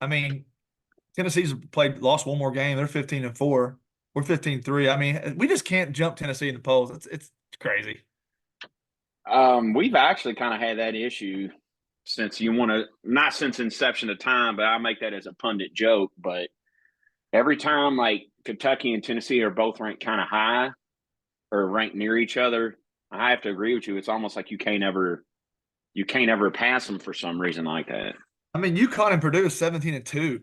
I mean, Tennessee's lost one more game. They're 15-4. We're 15-3. I mean, we just can't jump Tennessee in the polls. It's crazy. We've actually kind of had that issue since you want to, not since inception of time, but I make that as a pundit joke. But every time like Kentucky and Tennessee are both ranked kind of high or ranked near each other, I have to agree with you. It's almost like you can't ever pass them for some reason like that. I mean, UConn and Purdue is 17-2,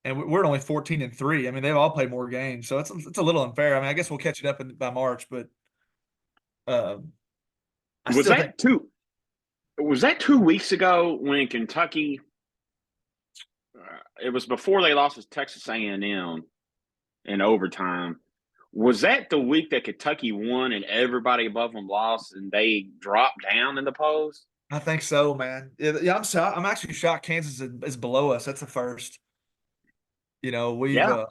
and we're only 14-3. I mean, they've all played more games, so it's a little unfair. I mean, I guess we'll catch it up by March, but uh, I Was still think that two? Was that 2 weeks ago when Kentucky? It was before they lost to Texas A&M in overtime. Was that the week that Kentucky won and everybody above them lost and they dropped down in the polls? I think so, man. Yeah, I'm actually shocked Kansas is below us. That's the first. We've Yeah.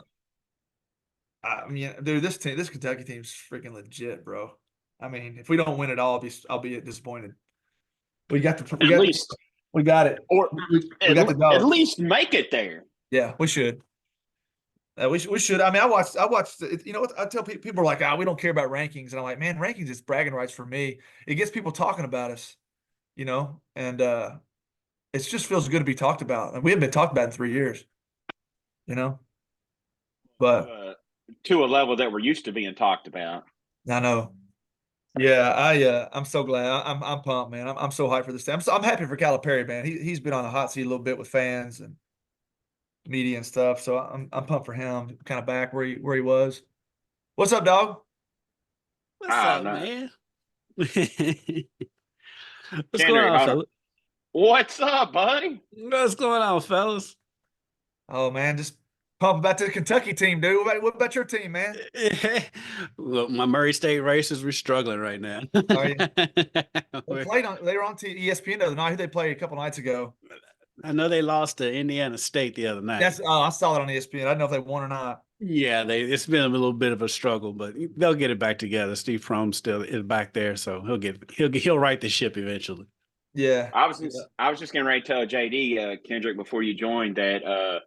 I mean, dude, this Kentucky team's freaking legit, bro. I mean, if we don't win it all, I'll be disappointed. We got the we At got least, we got it. or We got the at dogs. least make it there. Yeah, we should. We should. I mean, I watched. You know what? I tell people are like, we don't care about rankings, and I'm like, man, rankings is bragging rights for me. It gets people talking about us, and it just feels good to be talked about. And we haven't been talked about in 3 years, you know. To But to a level that we're used to being talked about. I know. Yeah, I'm so glad. I'm pumped, man. I'm so hyped for this team. I'm happy for Calipari, man. He's been on the hot seat a little bit with fans and media and stuff. So I'm pumped for him. Kind of back where he was. What's up, dog? What's Ah, up, no. man? What's going Kendrick, on, hold on. fellas? What's up, buddy? What's going on, fellas? Oh man, just pumped about the Kentucky team, dude. What about your team, man? Well, my Murray State Racers, we're struggling right now. Are you? They were on ESPN the other night. Who they played a couple nights ago? I know they lost to Indiana State the other night. I saw it on ESPN. I don't know if they won or not. Yeah, it's been a little bit of a struggle, but they'll get it back together. Steve Prohm still is back there, so he'll right the ship eventually. Yeah. I was just getting ready to tell JD Kendrick before you joined that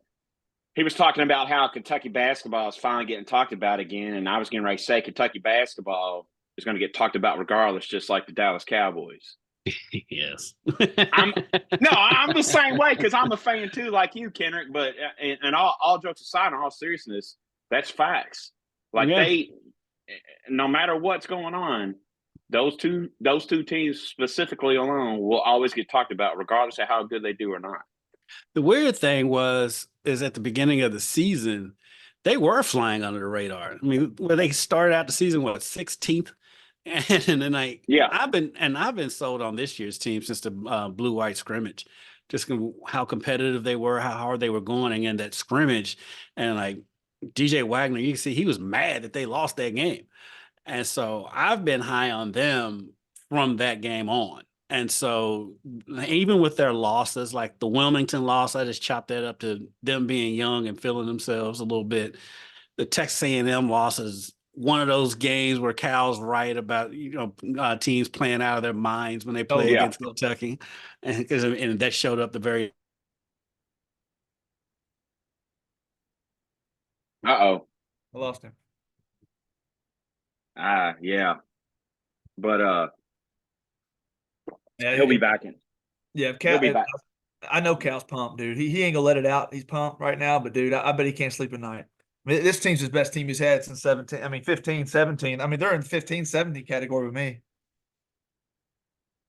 he was talking about how Kentucky basketball is finally getting talked about again, and I was getting ready to say Kentucky basketball is going to get talked about regardless, just like the Dallas Cowboys. Yes. I'm the same way because I'm a fan too, like you, Kendrick. But and all jokes aside, in all seriousness, that's facts. Like no matter what's going on, those two teams specifically alone will always get talked about, regardless of how good they do or not. The weird thing is at the beginning of the season, they were flying under the radar. I mean, where they started out the season, 16th? And then I've been sold on this year's team since the blue-white scrimmage, just how competitive they were, how hard they were going, and that scrimmage, and like DJ Wagner, you can see he was mad that they lost that game, and so I've been high on them from that game on. And so even with their losses, like the Wilmington loss, I just chopped that up to them being young and feeling themselves a little bit. The Texas A&M losses, one of those games where Cal's right about teams playing out of their minds when they play against Kentucky, and that showed up the very. I lost him. Yeah, but Yeah, he'll be back in. Yeah, He'll be back. I know Cal's pumped, dude. He ain't gonna let it out. He's pumped right now, but dude, I bet he can't sleep at night. I mean, this team's his best team he's had since 17. I mean, 15, 17. I mean, they're in the 15, 17 category with me.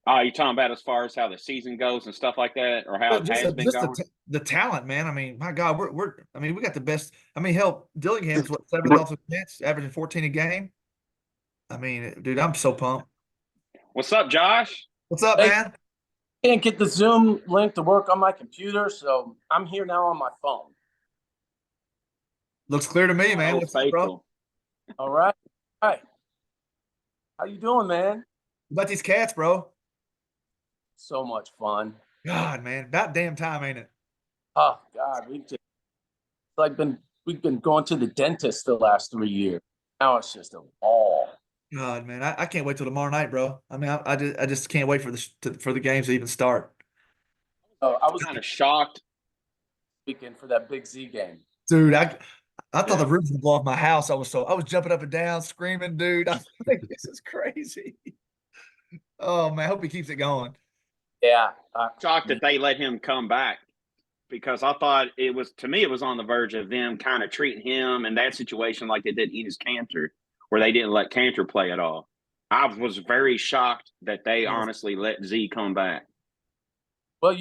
You talking about as far as how the season goes and stuff like that, or how it has been going? The talent, man. I mean, my God, we got the best. I mean, hell, Dillingham's seventh off the bench, averaging 14 a game. I mean, dude, I'm so pumped. What's up, Josh? What's up, man? Can't get the Zoom link to work on my computer, so I'm here now on my phone. Looks clear to me, man. What's up, bro? All right. Hi. How you doing, man? What about these cats, bro? So much fun. God, man, about damn time, ain't it? Oh God, we've been going to the dentist the last 3 years. Now it's just a ball. God, man, I can't wait till tomorrow night, bro. I mean, I just can't wait for the games to even start. I was kind of shocked weekend for that Big Z game. Dude, I thought the roof would blow off my house. I was jumping up and down, screaming, dude. I was like, this is crazy. Oh man, I hope he keeps it going. Yeah. Shocked that they let him come back, because I thought it was on the verge of them kind of treating him in that situation like they did Enos Cantor, where they didn't let Cantor play at all. I was very shocked that they honestly let Z come back. Well,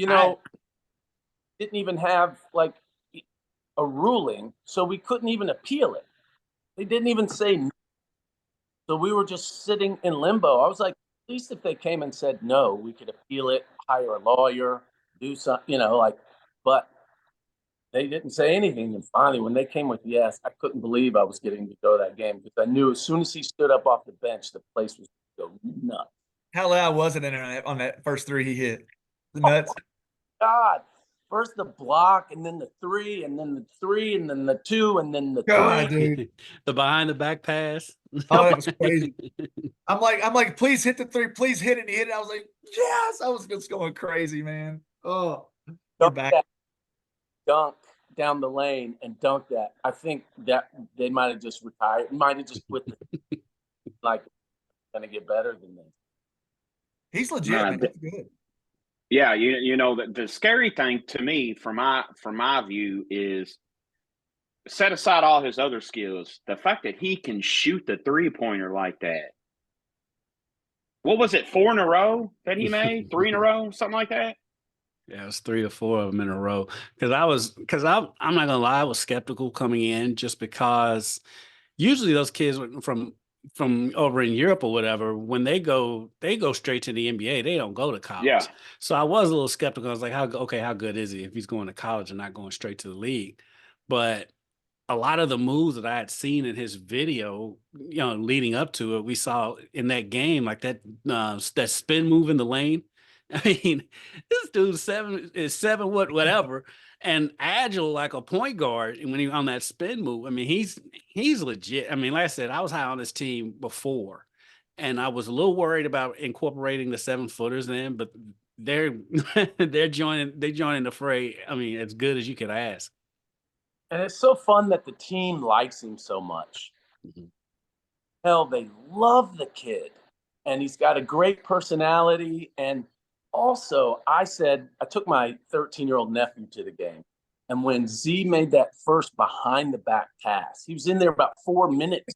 didn't even have like a ruling, so we couldn't even appeal it. They didn't even say no. So we were just sitting in limbo. I was like, at least if they came and said no, we could appeal it, hire a lawyer, do something, but they didn't say anything. And finally, when they came with yes, I couldn't believe I was getting to go to that game, because I knew as soon as he stood up off the bench, the place was going to go nuts. How loud was it in there on that first three he hit? The nuts. Oh, God. First the block, and then the three, and then the three, and then the two, and then the God, three. dude. The behind the back pass. Oh, that was crazy. I'm like, please hit the three, please hit it. And he hit it. I was like, yes. I was just going crazy, man. Oh, we're back. Dunk down the lane and dunk that. I think that they might have just retired. Might have just quit. Like, going to get better than this. He's legit, man. He's good. Yeah, the scary thing to me, from my view, is, set aside all his other skills, the fact that he can shoot the 3-pointer like that. What was it, 4 in a row that he made? 3 in a row, something like that? Yeah, it was 3 or 4 of them in a row. Because I'm not gonna lie, I was skeptical coming in, just because usually those kids from over in Europe or whatever, when they go straight to the NBA. They don't go to college. Yeah. So I was a little skeptical. I was like, how good is he if he's going to college and not going straight to the league? But a lot of the moves that I had seen in his video, leading up to it, we saw in that game, like that spin move in the lane. I mean, this dude's seven whatever, and agile like a point guard. And when he on that spin move, I mean, he's legit. I mean, like I said, I was high on this team before, and I was a little worried about incorporating the 7-footers in, but they're joining the fray. I mean, as good as you could ask. And it's so fun that the team likes him so much. Mm-hmm. Hell, they love the kid, and he's got a great personality. And also, I took my 13-year-old nephew to the game, and when Z made that first behind the back pass, he was in there about 4 minutes.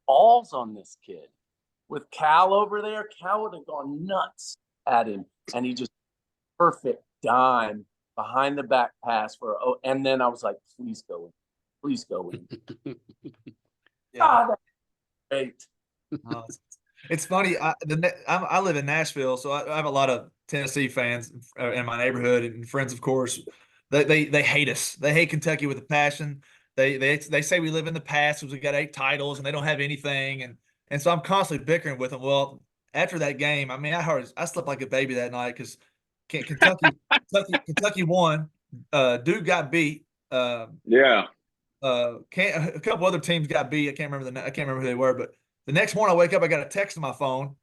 Balls on this kid. With Cal over there, Cal would have gone nuts at him, and he just perfect dime behind the back pass and then I was like, please go in. Yeah. That's great. It's funny. I live in Nashville, so I have a lot of Tennessee fans in my neighborhood and friends, of course. They hate us. They hate Kentucky with a passion. They say we live in the past because we got 8 titles and they don't have anything, and so I'm constantly bickering with them. Well, after that game, I mean, I slept like a baby that night because Kentucky won. Duke got beat. A couple other teams got beat. I can't remember who they were, but the next morning I wake up, I got a text on my phone,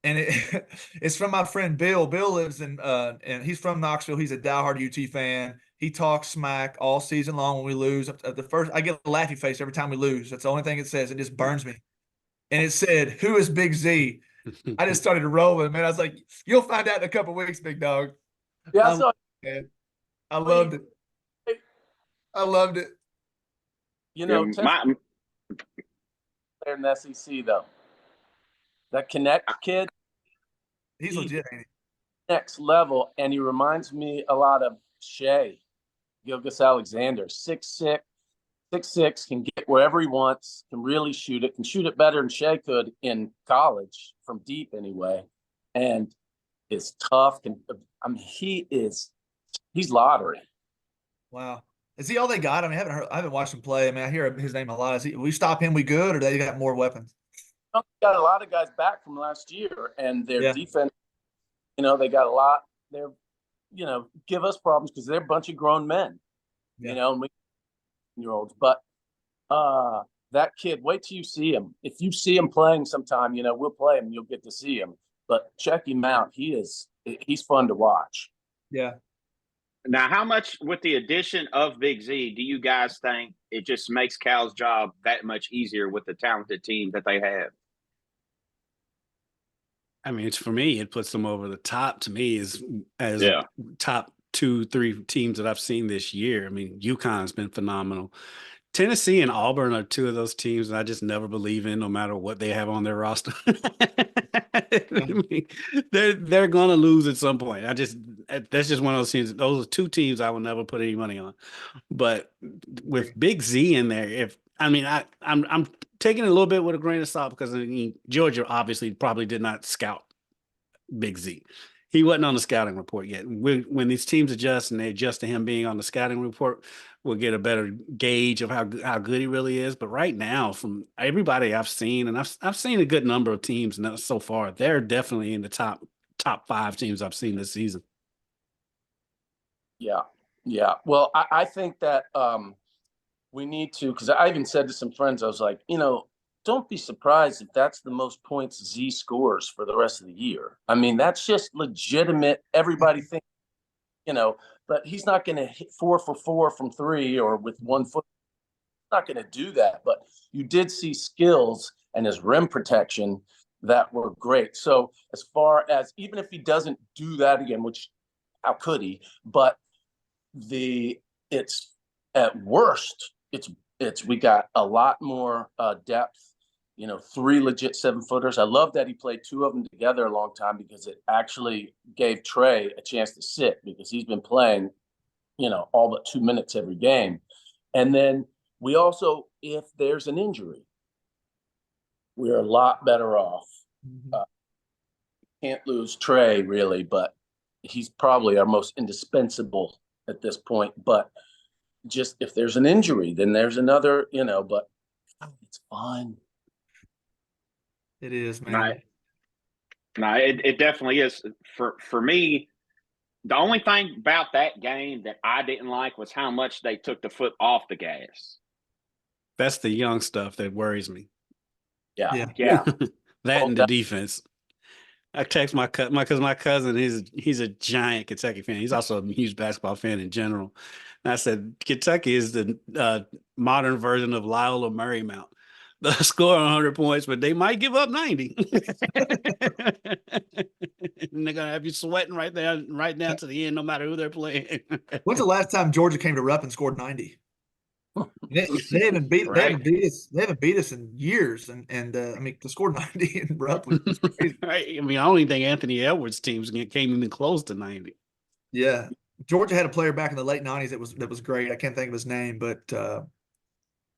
and it's from my friend Bill. Bill lives and he's from Knoxville. He's a diehard UT fan. He talks smack all season long when we lose. I get a laughy face every time we lose. That's the only thing it says. It just burns me. And it said, "Who is Big Z?" I just started rolling, man. I was like, "You'll find out in a couple weeks, big dog." Yeah, I loved it. I loved it. Player in the SEC though. That Connect kid, he's legit, ain't he? Next level, and he reminds me a lot of Shea Gilgeous-Alexander. 6'6", can get wherever he wants, can really shoot it, can shoot it better than Shea could in college from deep anyway, and is tough. He's lottery. Wow. Is he all they got? I mean, I haven't watched him play. I mean, I hear his name a lot. We stop him, we good, or they got more weapons? Got a lot of guys back from last year, and their defense, they got a lot. They're, give us problems because they're a bunch of grown men, and we year olds. But that kid, wait till you see him. If you see him playing sometime, we'll play him. You'll get to see him. But check him out. He's fun to watch. Yeah. Now, how much with the addition of Big Z do you guys think it just makes Cal's job that much easier with the talented team that they have? I mean, it's for me, it puts them over the top to me as Yeah. top 2-3 teams that I've seen this year. I mean, UConn's been phenomenal. Tennessee and Auburn are two of those teams that I just never believe in, no matter what they have on their roster. I mean, they're gonna lose at some point. That's just one of those teams. Those are two teams I will never put any money on. But with Big Z in there, I'm taking it a little bit with a grain of salt because I mean, Georgia obviously probably did not scout Big Z. He wasn't on the scouting report yet. When these teams adjust and they adjust to him being on the scouting report, we'll get a better gauge of how good he really is. But right now, from everybody I've seen, and I've seen a good number of teams so far, they're definitely in the top 5 teams I've seen this season. Yeah, yeah. Well, I think that we need to, because I even said to some friends, I was like, don't be surprised if that's the most points Z scores for the rest of the year. I mean, that's just legitimate. Everybody thinks, but he's not going to hit 4 for 4 from 3 or with 1 foot. He's not going to do that. But you did see skills and his rim protection that were great. So as far as, even if he doesn't do that again, which how could he? But it's at worst, we got a lot more depth. 3 legit 7-footers. I love that he played 2 of them together a long time because it actually gave Trey a chance to sit because he's been playing, all but 2 minutes every game. And then we also, if there's an injury, we're a lot better off. Can't lose Trey really, but he's probably our most indispensable at this point. But just if there's an injury, then there's another, but it's fun. It is, man. Right. No, it definitely is. For me, the only thing about that game that I didn't like was how much they took the foot off the gas. That's the young stuff that worries me. Yeah. That and the defense. I text my cousin, he's a giant Kentucky fan. He's also a huge basketball fan in general. And I said, Kentucky is the modern version of Loyola Marymount. They'll score 100 points, but they might give up 90. And they're gonna have you sweating right down to the end, no matter who they're playing. When's the last time Georgia came to Rupp and scored 90? They haven't beat us. They haven't beat us in years, and I mean to score 90 in Rupp was crazy. Right. I mean, I don't even think Anthony Edwards' teams came even close to 90. Yeah, Georgia had a player back in the late 90s that was great. I can't think of his name, but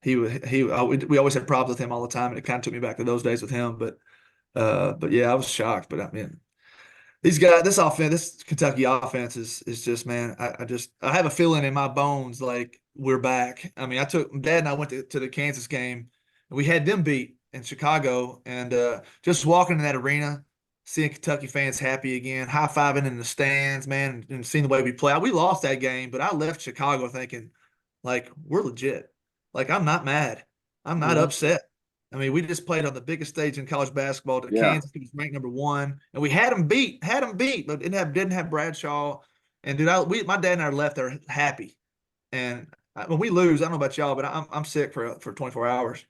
we always had problems with him all the time, and it kind of took me back to those days with him. But yeah, I was shocked. But I mean, these guys, this Kentucky offense is just, man. I have a feeling in my bones like we're back. I mean, Dad and I went to the Kansas game, and we had them beat in Chicago, and just walking in that arena, seeing Kentucky fans happy again, high-fiving in the stands, man, and seeing the way we play. We lost that game, but I left Chicago thinking, like, we're legit. Like, I'm not mad. I'm not upset. I mean, we just played on the biggest stage in college basketball to Kansas, who was ranked number 1, and we had them beat, but didn't have Bradshaw. And dude, my dad and I left there happy. And when we lose, I don't know about y'all, but I'm sick for 24 hours,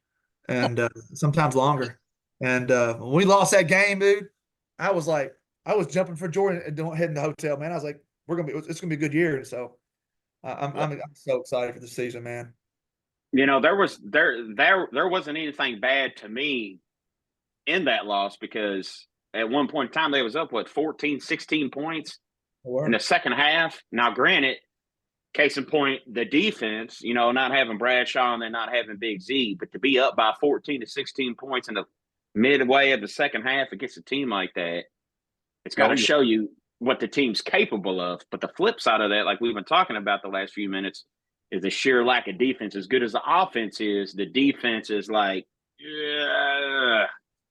and sometimes longer. And when we lost that game, dude, I was jumping for joy and heading to the hotel, man. I was like, it's gonna be a good year, and so I'm so excited for the season, man. There wasn't anything bad to me in that loss because at one point in time they was up 14, 16 points in the second half. Now, granted, case in point, the defense, not having Bradshaw and then not having Big Z, but to be up by 14 to 16 points in the midway of the second half against a team like that, it's got to show you what the team's capable of. But the flip side of that, like we've been talking about the last few minutes, is the sheer lack of defense. As good as the offense is, the defense is like,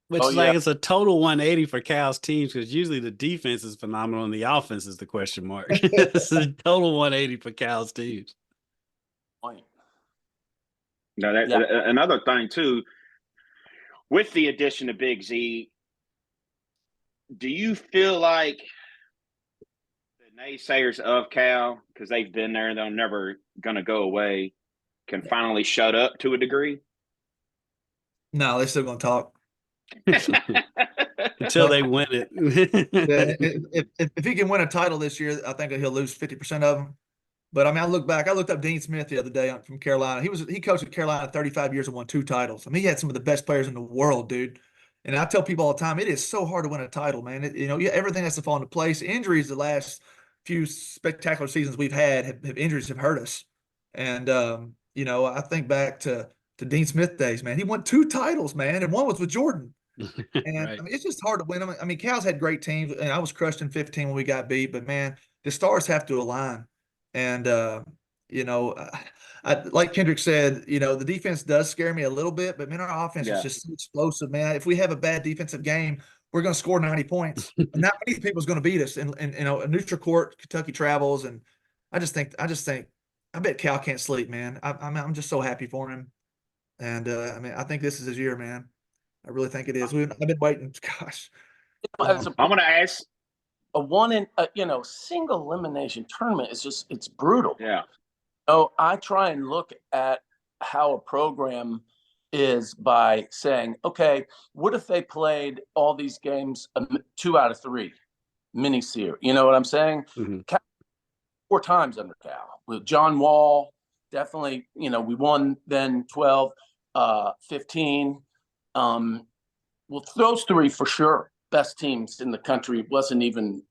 Which is like it's a total 180 for Cal's teams because usually the defense is phenomenal and the offense is the question mark. It's a total 180 for Cal's teams. Now, another thing too, with the addition of Big Z, do you feel like naysayers of Cal, because they've been there and they're never going to go away, can finally shut up to a degree? No, they're still going to talk. Until they win it. If he can win a title this year, I think he'll lose 50% of them. But I mean, I looked up Dean Smith the other day from Carolina. He coached at Carolina 35 years and won 2 titles. I mean, he had some of the best players in the world, dude. And I tell people all the time, it is so hard to win a title, man. Everything has to fall into place. Injuries the last few spectacular seasons we've had injuries have hurt us. And I think back to Dean Smith days, man. He won 2 titles, man, and one was with Jordan. And right. I mean, it's just hard to win them. I mean, Cal's had great teams, and I was crushed in 15 when we got beat. But man, the stars have to align. And like Kendrick said, the defense does scare me a little bit. But man, our offense is just so explosive, man. If we have a bad defensive game, we're going to score 90 points, and not many people's going to beat us. And a neutral court, Kentucky travels, and I think, I bet Cal can't sleep, man. I'm just so happy for him. And I mean, I think this is his year, man. I really think it is. I've been waiting. Gosh, I'm going to ask. Single elimination tournament is it's brutal. Yeah. So I try and look at how a program is by saying, okay, what if they played all these games 2 out of 3 mini series? You know what I'm saying? Mm-hmm. Cal, 4 times under Cal with John Wall. Definitely, we won then 12, 15. Well, those 3 for sure. Best teams in the country. Wasn't even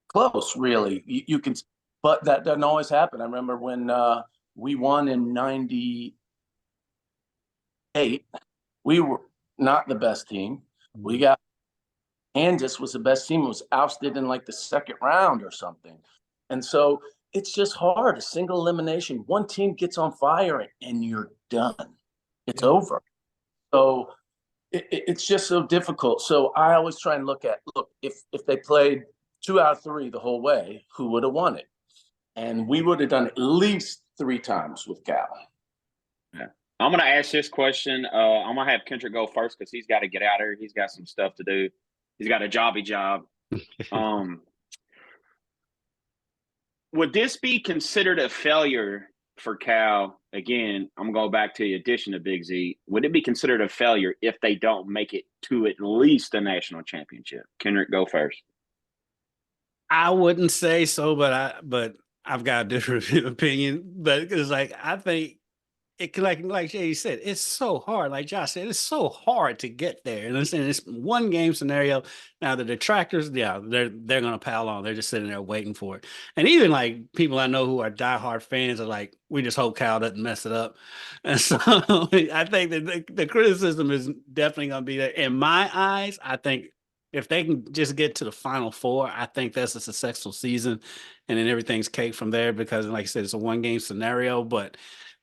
close, really. You can, but that doesn't always happen. I remember when we won in '98. We were not the best team. We got Kansas was the best team. It was ousted in like the 2nd round or something. And so it's just hard. A single elimination. One team gets on fire and you're done. It's over. So it's just so difficult. So I always try and look, if they played 2 out of 3 the whole way, who would have won it? And we would have done at least 3 times with Cal. Yeah. I'm going to ask this question. I'm going to have Kendrick go first because he's got to get out of here. He's got some stuff to do. He's got a jobby job. Would this be considered a failure for Cal? Again, I'm going back to the addition of Big Z. Would it be considered a failure if they don't make it to at least the national championship? Kendrick, go first. I wouldn't say so, but I've got a different opinion. But it's like I think it could, like Jay said, it's so hard. Like Josh said, it's so hard to get there. And it's one game scenario. Now the detractors, they're gonna pile on. They're just sitting there waiting for it. And even like people I know who are diehard fans are like, we just hope Cal doesn't mess it up. And so I think that the criticism is definitely gonna be there. In my eyes, I think if they can just get to the Final Four, I think that's a successful season, and then everything's cake from there. Because, like I said, it's a one-game scenario. But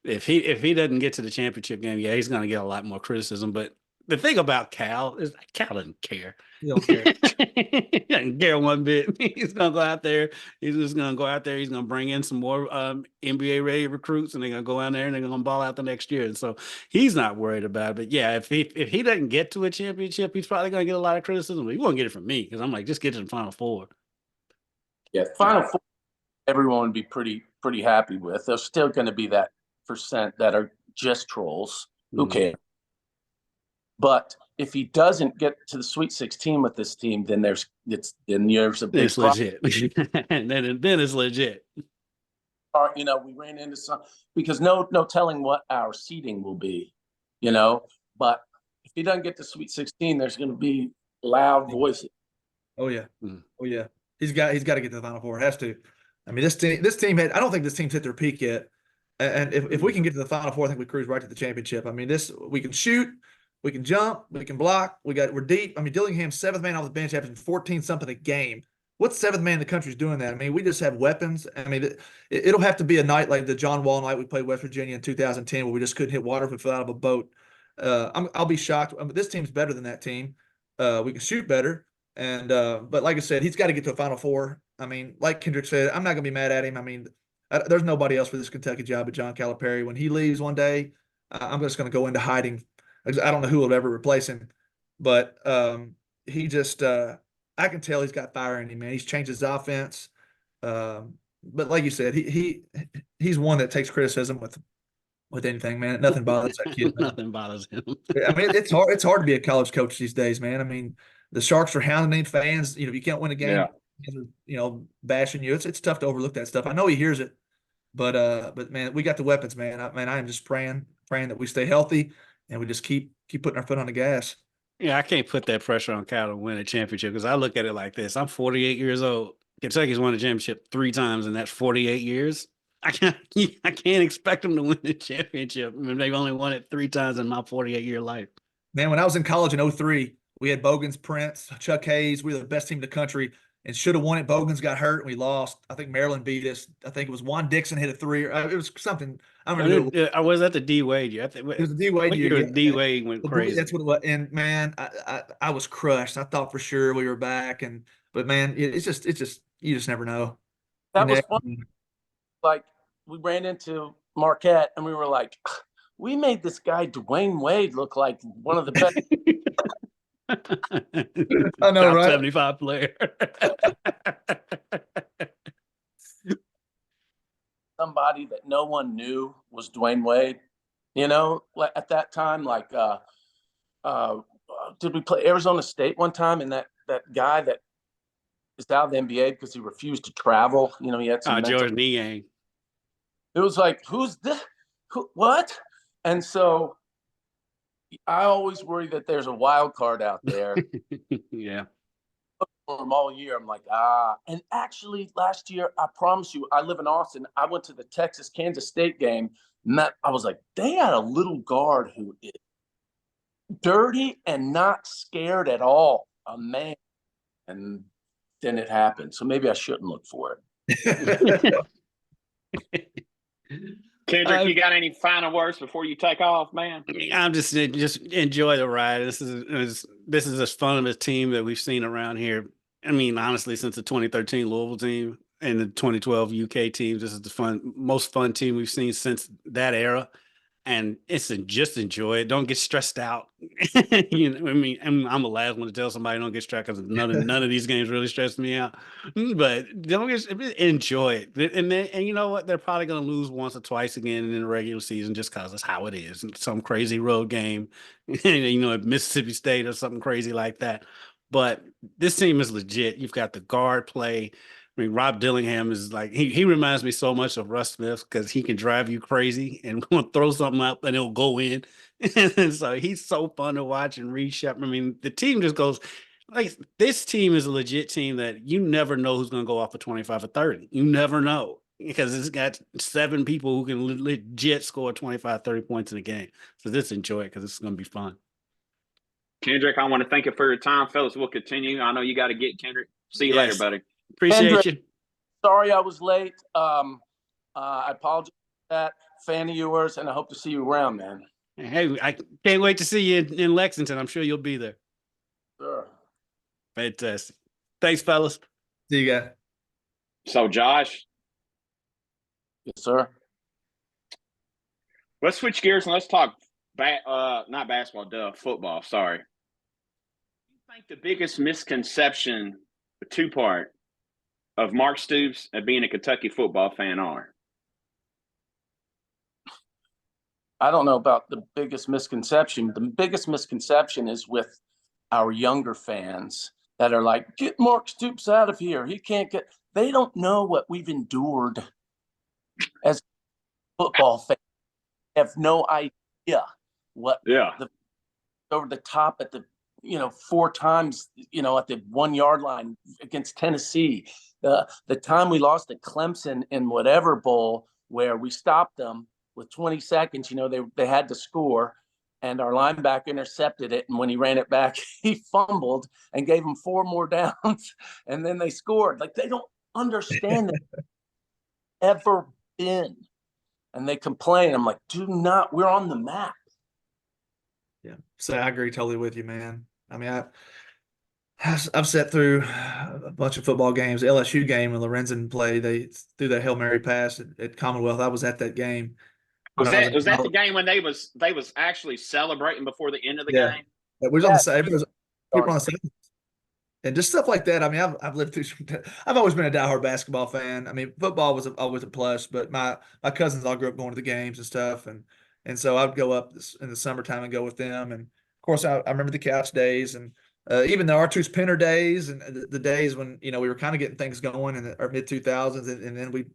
if he doesn't get to the championship game, he's going to get a lot more criticism. But the thing about Cal is Cal doesn't care. He don't care. He doesn't care one bit. He's going to go out there. He's just going to go out there. He's going to bring in some more NBA ready recruits, and they're going to go out there and they're going to ball out the next year. And so he's not worried about it. But yeah, if he doesn't get to a championship, he's probably going to get a lot of criticism. But he won't get it from me because I'm like, just get to the Final Four. Yeah, Final Four, everyone would be pretty happy with. There's still going to be that percent that are just trolls. Who cares? But if he doesn't get to the Sweet 16 with this team, then there's a big it's legit. And then it's legit. We ran into some because no telling what our seeding will be, But if he doesn't get to Sweet 16, there's going to be loud voices. Oh yeah, oh yeah. He's got to get to the Final Four. It has to. I mean, this team I don't think this team's hit their peak yet. And if we can get to the Final Four, I think we cruise right to the championship. I mean, we can shoot, we can jump, we can block. We're deep. I mean, Dillingham's 7th man off the bench, averaging 14-something a game. What 7th man in the country is doing that? I mean, we just have weapons. I mean, it'll have to be a night like the John Wall night we played West Virginia in 2010, where we just couldn't hit water if we fell out of a boat. I'll be shocked. I mean, this team's better than that team. We can shoot better, but like I said, he's got to get to a Final Four. I mean, like Kendrick said, I'm not going to be mad at him. I mean, there's nobody else for this Kentucky job but John Calipari. When he leaves one day, I'm just going to go into hiding. I don't know who will ever replace him, but he just I can tell he's got fire in him, man. He's changed his offense. But like you said, he's one that takes criticism with anything, man. Nothing bothers that kid, man. Nothing bothers him. I mean, it's hard. It's hard to be a college coach these days, man. I mean, the Sharks are hounding fans. You know, you can't win a game. You know, bashing you. It's tough to overlook that stuff. I know he hears it, but man, we got the weapons, man. I am just praying that we stay healthy and we just keep putting our foot on the gas. Yeah, I can't put that pressure on Cal to win a championship because I look at it like this. I'm 48 years old. Kentucky's won a championship 3 times in that 48 years. I can't expect them to win the championship. I mean, they've only won it 3 times in my 48-year life. Man, when I was in college in 2003, we had Bogans, Prince, Chuck Hayes. We were the best team in the country and should have won it. Bogans got hurt and we lost. I think Maryland beat us. I think it was Juan Dixon hit a 3. It was something. I remember. I was at the D Wade year. It was the D Wade year. D Wade went crazy. That's what it was. And man, I was crushed. I thought for sure we were back, but man, it's just you just never know. That was fun. Like we ran into Marquette and we were like, we made this guy Dwayne Wade look like one of the best. I know, top right? 75 player. Somebody that no one knew was Dwayne Wade. You know, at that time, like, did we play Arizona State one time? And that guy that is out of the NBA because he refused to travel. You know, he had some George Niang. It was like, who's this? What? And so I always worry that there's a wild card out there. Yeah. For him all year. I'm like, And actually, last year, I promise you, I live in Austin. I went to the Texas-Kansas State game. I was like, they had a little guard who is dirty and not scared at all. A man. And then it happened. So maybe I shouldn't look for it. Kendrick, you got any final words before you take off, man? I'm just enjoy the ride. This is as fun of a team that we've seen around here. I mean, honestly, since the 2013 Louisville team and the 2012 UK team, this is the most fun team we've seen since that era. And just enjoy it. Don't get stressed out. You know, I mean, I'm the last one to tell somebody don't get stressed because none of these games really stress me out. But enjoy it. And you know what? They're probably going to lose once or twice again in the regular season just because that's how it is. Some crazy road game, you know, at Mississippi State or something crazy like that. But this team is legit. You've got the guard play. I mean, Rob Dillingham is like, he reminds me so much of Russ Smith because he can drive you crazy and throw something up and it'll go in. And so he's so fun to watch and read Shepard. I mean, the team just goes, like, this team is a legit team that you never know who's going to go off for 25 or 30. You never know because it's got 7 people who can legit score 25, 30 points in a game. So just enjoy it because it's going to be fun. Kendrick, I want to thank you for your time, fellas. We'll continue. I know you got to get, Kendrick. See you later, buddy. Appreciate Kendrick, you. Sorry I was late. I apologize for that. Fan of yours, and I hope to see you around, man. Hey, I can't wait to see you in Lexington. I'm sure you'll be there. Sure. Fantastic. Thanks, fellas. See you guys. So, Josh. Yes, sir. Let's switch gears and let's talk not basketball, football. Sorry. I think the biggest misconception, the 2-part, of Mark Stoops and being a Kentucky football fan are? I don't know about the biggest misconception. The biggest misconception is with our younger fans that are like, get Mark Stoops out of here. He can't get – they don't know what we've endured as football fans. They have no idea what over the top at the, 4 times, at the 1-yard line against Tennessee. The time we lost at Clemson in whatever bowl where we stopped them with 20 seconds, they had to score, and our linebacker intercepted it. And when he ran it back, he fumbled and gave them 4 more downs, and then they scored. Like, they don't understand that ever been. And they complain. I'm like, we're on the map. Yeah. So I agree totally with you, man. I mean, I've sat through a bunch of football games. The LSU game when Lorenzen played, they threw that Hail Mary pass at Commonwealth. I was at that game. Was that the game when they was actually celebrating before the end of the game? We was on the side. People on the side. and just stuff like that. I mean, I've lived through I've always been a diehard basketball fan. I mean, football was always a plus, but my cousins all grew up going to the games and stuff, and so I'd go up in the summertime and go with them. And of course, I remember the couch days and even the Arthur's Pinner days and the days when we were kind of getting things going in the mid 2000s, and then we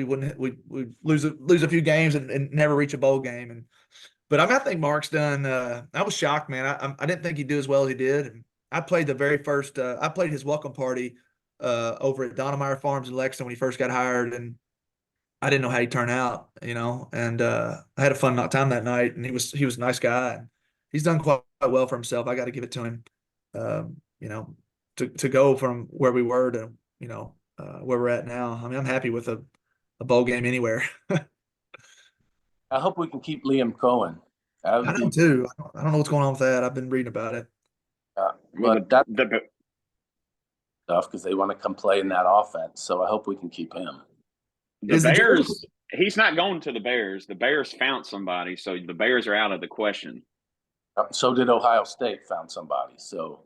wouldn't we lose a few games and never reach a bowl game. And but I think Mark's done. I was shocked, man. I didn't think he'd do as well as he did. And I played the very first. I played his welcome party over at Donnemeyer Farms in Lexington when he first got hired, and I didn't know how he'd turn out, And I had a fun time that night, and he was a nice guy. And he's done quite well for himself. I got to give it to him. To go from where we were to where we're at now. I mean, I'm happy with a bowl game anywhere. I hope we can keep Liam Cohen. I do too. I don't know what's going on with that. I've been reading about it. But that's tough because they want to come play in that offense. So I hope we can keep him. The Bears, he's not going to the Bears. The Bears found somebody, so the Bears are out of the question. So did Ohio State found somebody. So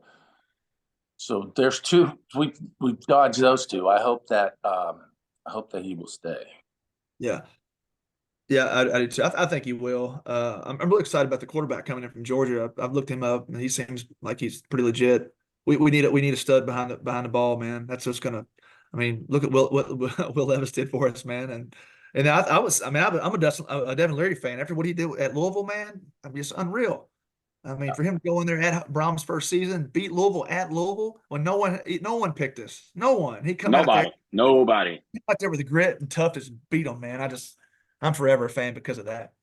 there's two. We've dodged those two. I hope that he will stay. Yeah. Yeah, I do too. I think he will. I'm really excited about the quarterback coming in from Georgia. I've looked him up, and he seems like he's pretty legit. We need a stud behind the ball, man. That's just gonna. I mean, look at what Will Levis did for us, man. And I was. I mean, I'm a Devin Leary fan. After what he did at Louisville, man, I'm just unreal. I mean, for him to go in there at Brom's first season, beat Louisville at Louisville when no one picked us. No one. He come out there. Nobody. He out there with the grit and toughness and beat them, man. I'm forever a fan because of that.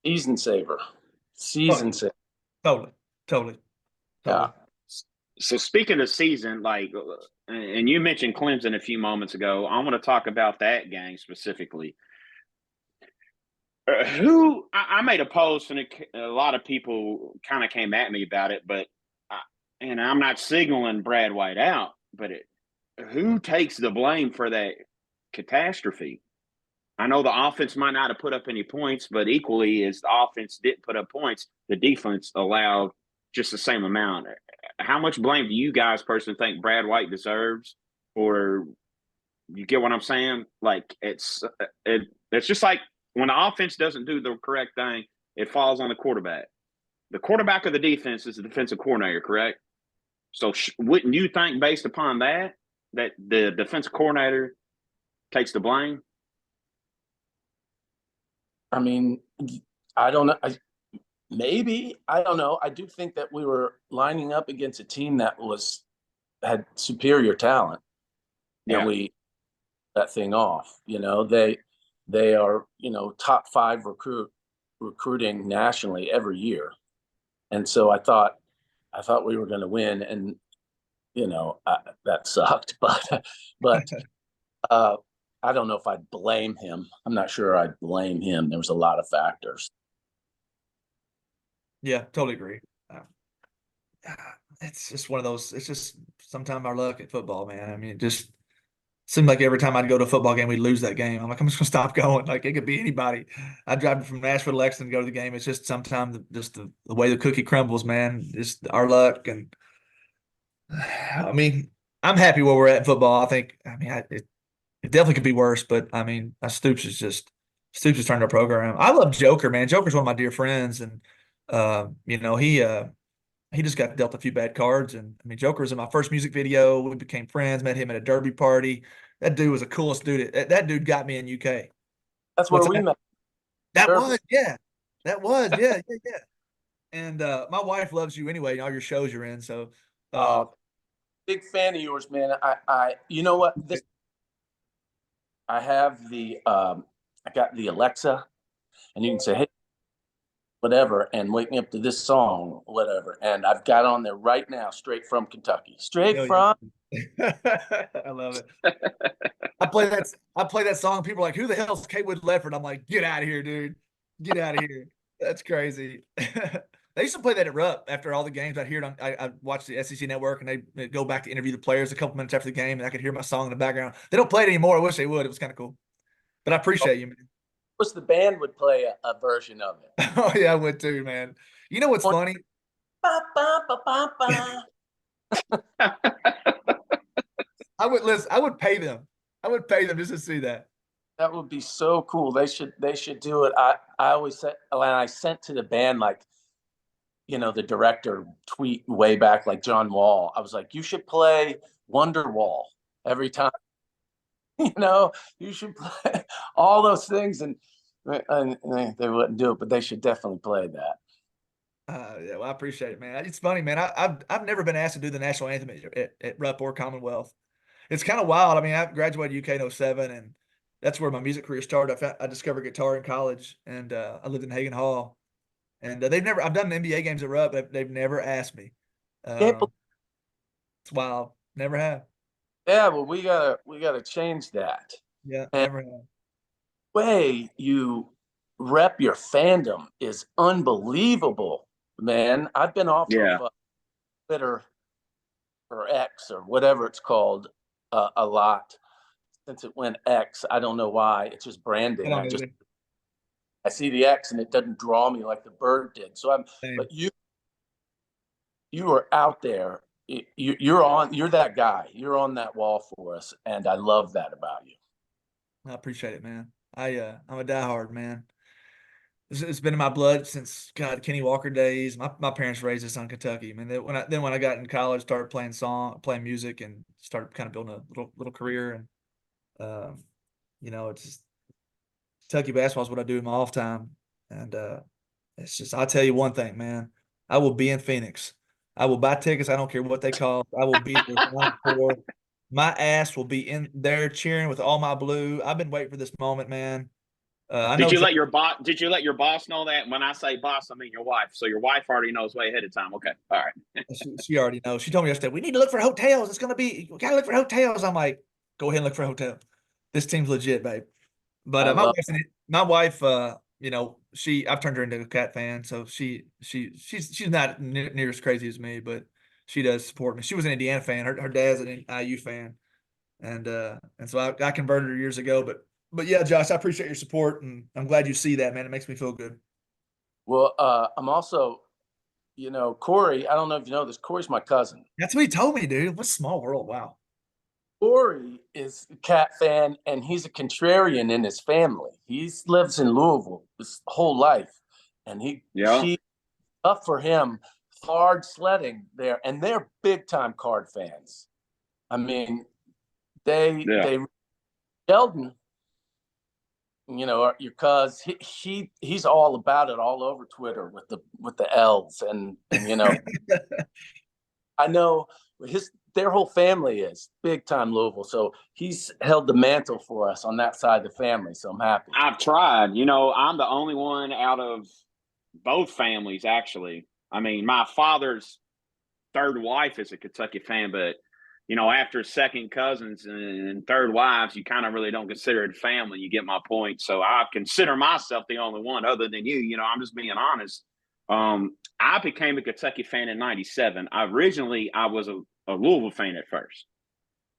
Season saver. Totally. Yeah. So speaking of season, and you mentioned Clemson a few moments ago, I want to talk about that game specifically. I made a post, and a lot of people kind of came at me about it, and I'm not signaling Brad White out, but who takes the blame for that catastrophe? I know the offense might not have put up any points, but equally as the offense didn't put up points, the defense allowed just the same amount. How much blame do you guys personally think Brad White deserves? Or you get what I'm saying? Like it's just like when the offense doesn't do the correct thing, it falls on the quarterback. The quarterback of the defense is the defensive coordinator, correct? So wouldn't you think, based upon that the defensive coordinator takes the blame? I mean, I don't know. Maybe. I don't know. I do think that we were lining up against a team that had superior talent. Yeah. And we that thing off. They are, top 5 recruiting nationally every year. And so I thought we were going to win, and that sucked, but I don't know if I'd blame him. I'm not sure I'd blame him. There was a lot of factors. Yeah, totally agree. It's just one of those. It's just sometimes our luck at football, man. I mean, it just seemed like every time I'd go to a football game, we'd lose that game. I'm like, I'm just gonna stop going. Like it could be anybody. I drive from Nashville to Lexington to go to the game. It's just sometimes just the way the cookie crumbles, man. Just our luck. And I mean, I'm happy where we're at in football. I think. I mean, it definitely could be worse, but I mean, Stoops has turned our program. I love Joker, man. Joker's one of my dear friends, and he just got dealt a few bad cards. And I mean, Joker was in my first music video. We became friends. Met him at a derby party. That dude was the coolest dude. That dude got me in UK. That's where we met. That was, yeah. And my wife loves you anyway. All your shows you're in. So, big fan of yours, man. I you know what? I have I got the Alexa, and you can say, hey, whatever, and wake me up to this song, whatever. And I've got on there right now, straight from Kentucky. I love it. I play that song. People are like, who the hell's Kaywood Lefford? I'm like, get out of here, dude. Get out of here. That's crazy. They used to play that at Rupp after all the games. I'd hear it I watched the SEC Network, and they go back to interview the players a couple minutes after the game, and I could hear my song in the background. They don't play it anymore. I wish they would. It was kind of cool. But I appreciate you, man. Wish the band would play a version of it. Oh, yeah, I would too, man. You know what's funny? I would listen. I would pay them. I would pay them just to see that. That would be so cool. They should do it. I always said when I sent to the band, like, the director tweet way back, like John Wall. I was like, you should play Wonderwall every time. You should play all those things, and they wouldn't do it, but they should definitely play that. Yeah, well, I appreciate it, man. It's funny, man. I've never been asked to do the national anthem at Rupp or Commonwealth. It's kind of wild. I mean, I graduated UK in 07, and that's where my music career started. I discovered guitar in college, and I lived in Hagen Hall. And I've done NBA games at Rupp, but they've never asked me. It's wild. Never have. Yeah, well, we gotta change that. Yeah, and never have. Way you rep your fandom is unbelievable, man. I've been off of Twitter or X or whatever it's called a lot since it went X. I don't know why. It's just branding. I see the X and it doesn't draw me like the bird did. So but you are out there. You're that guy. You're on that wall for us, and I love that about you. I appreciate it, man. I'm a diehard, man. It's been in my blood since Kenny Walker days. My parents raised us on Kentucky. I mean, when I got in college, started playing music, and started kind of building a little career. And it's just Kentucky basketball is what I do in my off time. And it's just, I'll tell you one thing, man. I will be in Phoenix. I will buy tickets. I don't care what they cost. I will be there. My ass will be in there cheering with all my blue. I've been waiting for this moment, man. Did you let your boss know that? When I say boss, I mean your wife. So your wife already knows way ahead of time. Okay, all right. She already knows. She told me yesterday, we need to look for hotels. We gotta look for hotels. I'm like, go ahead and look for a hotel. This team's legit, babe. But my wife, I've turned her into a Cat fan, so she's not near as crazy as me, but she does support me. She was an Indiana fan. Her dad's an IU fan, and so I converted her years ago. But yeah, Josh, I appreciate your support, and I'm glad you see that, man. It makes me feel good. Well, I'm also, Corey. I don't know if you know this. Corey's my cousin. That's what he told me, dude. What a small world! Wow. Corey is a Cat fan, and he's a contrarian in his family. He lives in Louisville his whole life, and she tough for him, hard sledding there, and they're big time Card fans. I mean, they Sheldon, your cuz he's all about it all over Twitter with the L's and I know their whole family is big time Louisville, so he's held the mantle for us on that side of the family. So I'm happy. I've tried. I'm the only one out of both families, actually. I mean, my father's third wife is a Kentucky fan, but after second cousins and third wives, you kind of really don't consider it family. You get my point. So I consider myself the only one other than you. I'm just being honest. I became a Kentucky fan in '97. I was a Louisville fan at first.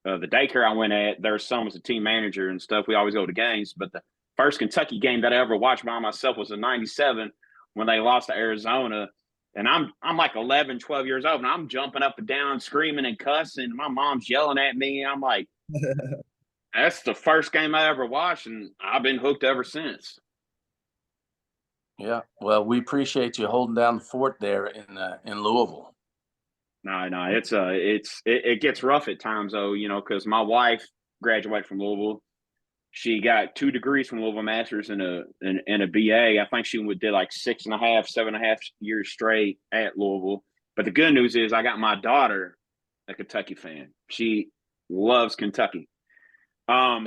The daycare I went at, their son was a team manager and stuff. We always go to games, but the first Kentucky game that I ever watched by myself was in '97 when they lost to Arizona. And I'm like 11, 12 years old, and I'm jumping up and down, screaming and cussing. My mom's yelling at me. I'm like, that's the first game I ever watched, and I've been hooked ever since. Yeah, well, we appreciate you holding down the fort there in Louisville. No, it gets rough at times though, because my wife graduated from Louisville. She got 2 degrees from Louisville, masters and a BA. I think she did like 6.5, 7.5 years straight at Louisville. But the good news is I got my daughter a Kentucky fan. She loves Kentucky. I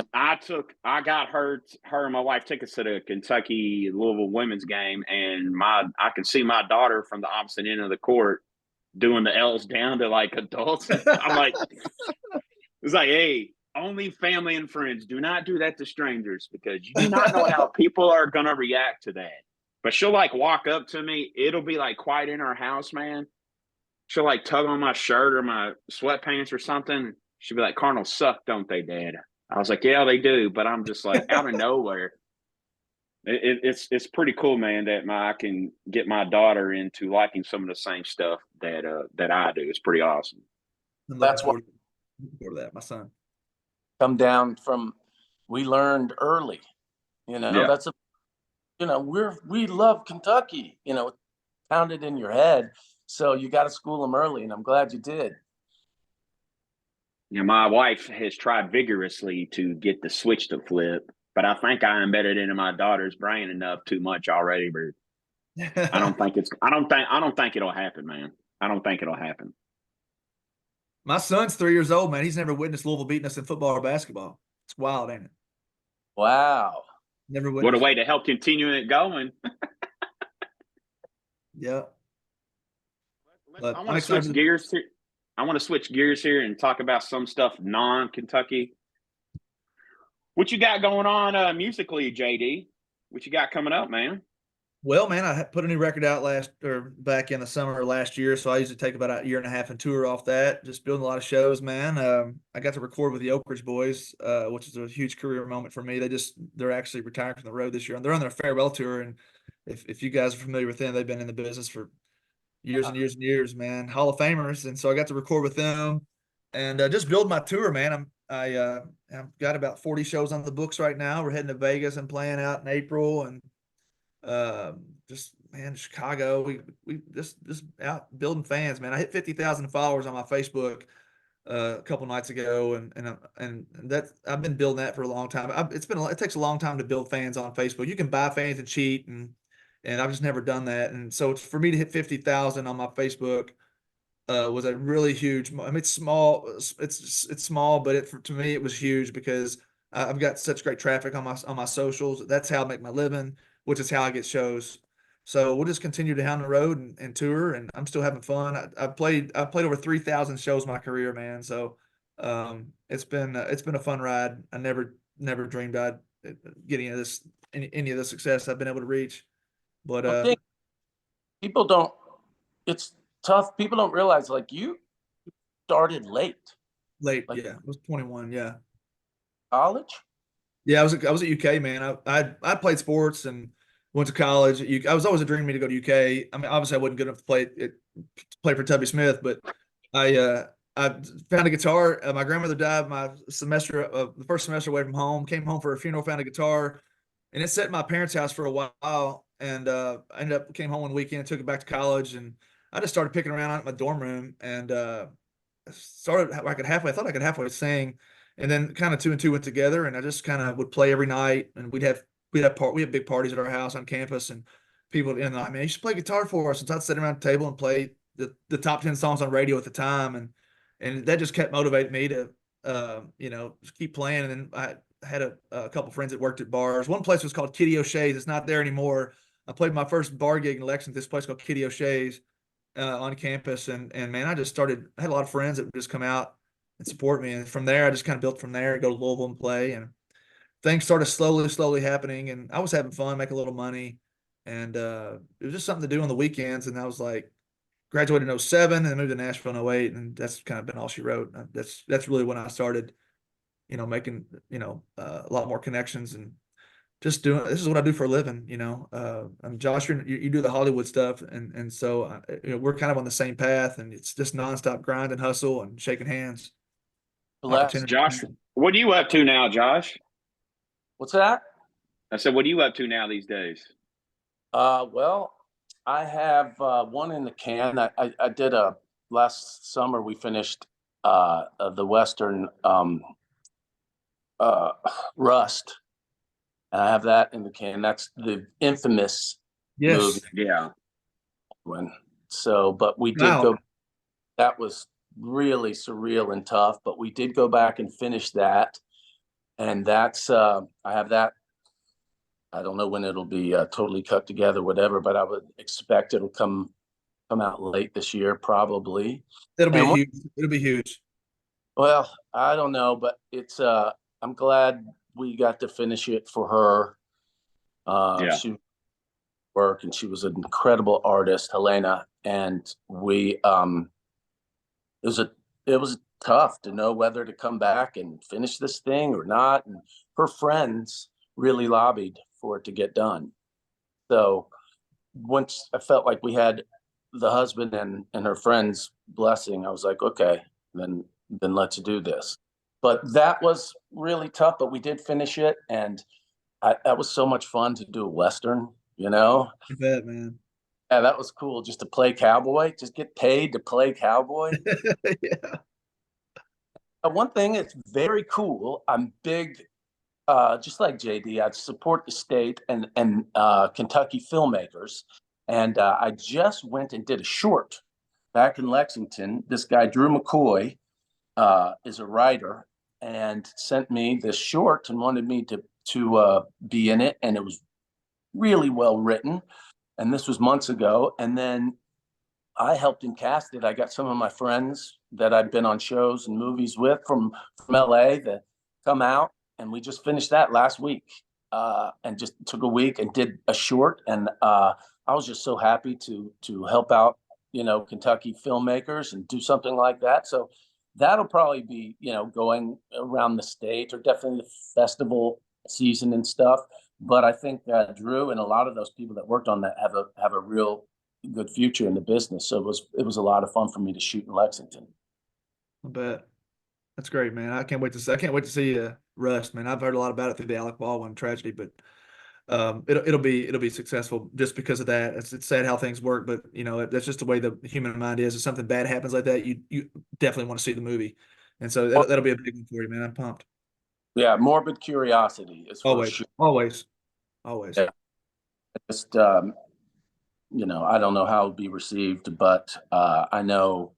got her and my wife tickets to the Kentucky Louisville women's game, and I can see my daughter from the opposite end of the court doing the L's down to like adults. I'm like, it's like, hey, only family and friends. Do not do that to strangers because you do not know how people are going to react to that. But she'll like walk up to me. It'll be like quiet in our house, man. She'll like tug on my shirt or my sweatpants or something. She'll be like, Cardinals suck, don't they, Dad? I was like, yeah, they do. But I'm just like out of nowhere. It's pretty cool, man, that I can get my daughter into liking some of the same stuff that I do. It's pretty awesome. I'm That's why looking forward to that. My son. come down from, we learned early, Yeah. that's we love Kentucky, pounded in your head. So you got to school them early, and I'm glad you did. My wife has tried vigorously to get the switch to flip, but I think I embedded it into my daughter's brain enough too much already. But I don't think it'll happen, man. I don't think it'll happen. My son's 3 years old, man. He's never witnessed Louisville beating us in football or basketball. It's wild, ain't it? Wow. Never What a witnessed. way to help continue it going. Yeah. I want to switch gears here. I want to switch gears here and talk about some stuff non-Kentucky. What you got going on musically, JD? What you got coming up, man? Well, man, I put a new record out back in the summer of last year. So I usually take about a year and a half and tour off that, just building a lot of shows, man. I got to record with the Oak Ridge Boys, which is a huge career moment for me. They're actually retiring from the road this year, and they're on their farewell tour. And if you guys are familiar with them, they've been in the business for years and years and years, man. Hall of Famers. And so I got to record with them and just build my tour, man. I've got about 40 shows on the books right now. We're heading to Vegas and playing out in April, and Chicago. We just out building fans, man. I hit 50,000 followers on my Facebook a couple nights ago, and that I've been building that for a long time. It takes a long time to build fans on Facebook. You can buy fans and cheat, and I've just never done that. And so for me to hit 50,000 on my Facebook was a really huge. I mean, it's small. It's small, but to me it was huge because I've got such great traffic on my socials. That's how I make my living, which is how I get shows. So we'll just continue to down the road and tour, and I'm still having fun. I played over 3,000 shows in my career, man. So it's been a fun ride. I never dreamed I'd get any of the success I've been able to reach. But I think people don't. It's tough. People don't realize, like, you started late. Yeah. I was 21. Yeah. College? Yeah, I was at UK, man. I played sports and went to college. I was always a dream of me to go to UK. I mean, obviously I wasn't good enough to play for Tubby Smith, but I found a guitar. My grandmother died the first semester away from home. Came home for a funeral, found a guitar, and it sat in my parents' house for a while. And I came home one weekend, took it back to college, and I just started picking around in my dorm room and started. I thought I could halfway sing, and then kind of two and two went together, and I just kind of would play every night, and we have big parties at our house on campus, and people would like, man, you should play guitar for us. And so I'd sit around the table and play the top 10 songs on radio at the time, and that just kept motivating me to just keep playing. And then I had a couple friends that worked at bars. One place was called Kitty O'Shea's. It's not there anymore. I played my first bar gig in Lexington, this place called Kitty O'Shea's on campus, and man, I had a lot of friends that would just come out and support me, and from there I just kind of built from there, go to Louisville and play, and things started slowly happening, and I was having fun, making a little money, and it was just something to do on the weekends. And I was like, graduated in 07 and moved to Nashville in 08, and that's kind of been all she wrote. That's really when I started, making a lot more connections and just doing. This is what I do for a living, I'm Josh. You do the Hollywood stuff, and so we're kind of on the same path, and it's just nonstop grind and hustle and shaking hands. Josh, what are you up to now, Josh? What's that? I said, what are you up to now these days? Well, I have one in the can. I did last summer. We finished the Western Rust, and I have that in the can. That's the infamous movie. Yeah. So, but we did go. That was really surreal and tough. But we did go back and finish that, and that's I have that. I don't know when it'll be totally cut together, whatever, but I would expect it'll come out late this year, probably. It'll be huge. Well, I don't know, but it's I'm glad we got to finish it for her. She worked, and she was an incredible artist, Helena, and we it was tough to know whether to come back and finish this thing or not, and her friends really lobbied for it to get done. So once I felt like we had the husband and her friend's blessing, I was like, okay, then let's do this. But that was really tough, but we did finish it. And that was so much fun to do a Western, you know? I bet, man. Yeah, that was cool just to play cowboy, just get paid to play cowboy. Yeah. One thing that's very cool, I'm big, just like JD, I support the state and Kentucky filmmakers. And I just went and did a short back in Lexington. This guy, Drew McCoy, is a writer and sent me this short and wanted me to be in it. And it was really well written. And this was months ago. And then I helped him cast it. I got some of my friends that I've been on shows and movies with from LA that come out, and we just finished that last week, and just took a week and did a short. And I was just so happy to help out, Kentucky filmmakers and do something like that. So that'll probably be, going around the state, or definitely the festival season and stuff. But I think Drew and a lot of those people that worked on that have a real good future in the business. So it was a lot of fun for me to shoot in Lexington. I bet. That's great, man. I can't wait to see Rust, man. I've heard a lot about it through the Alec Baldwin tragedy, but it'll be successful just because of that. It's sad how things work, but that's just the way the human mind is. If something bad happens like that, you definitely want to see the movie, and so that'll be a big one for you, man. I'm pumped. Yeah, morbid curiosity is always, sure. always. Yeah. Just I don't know how it'll be received, but I know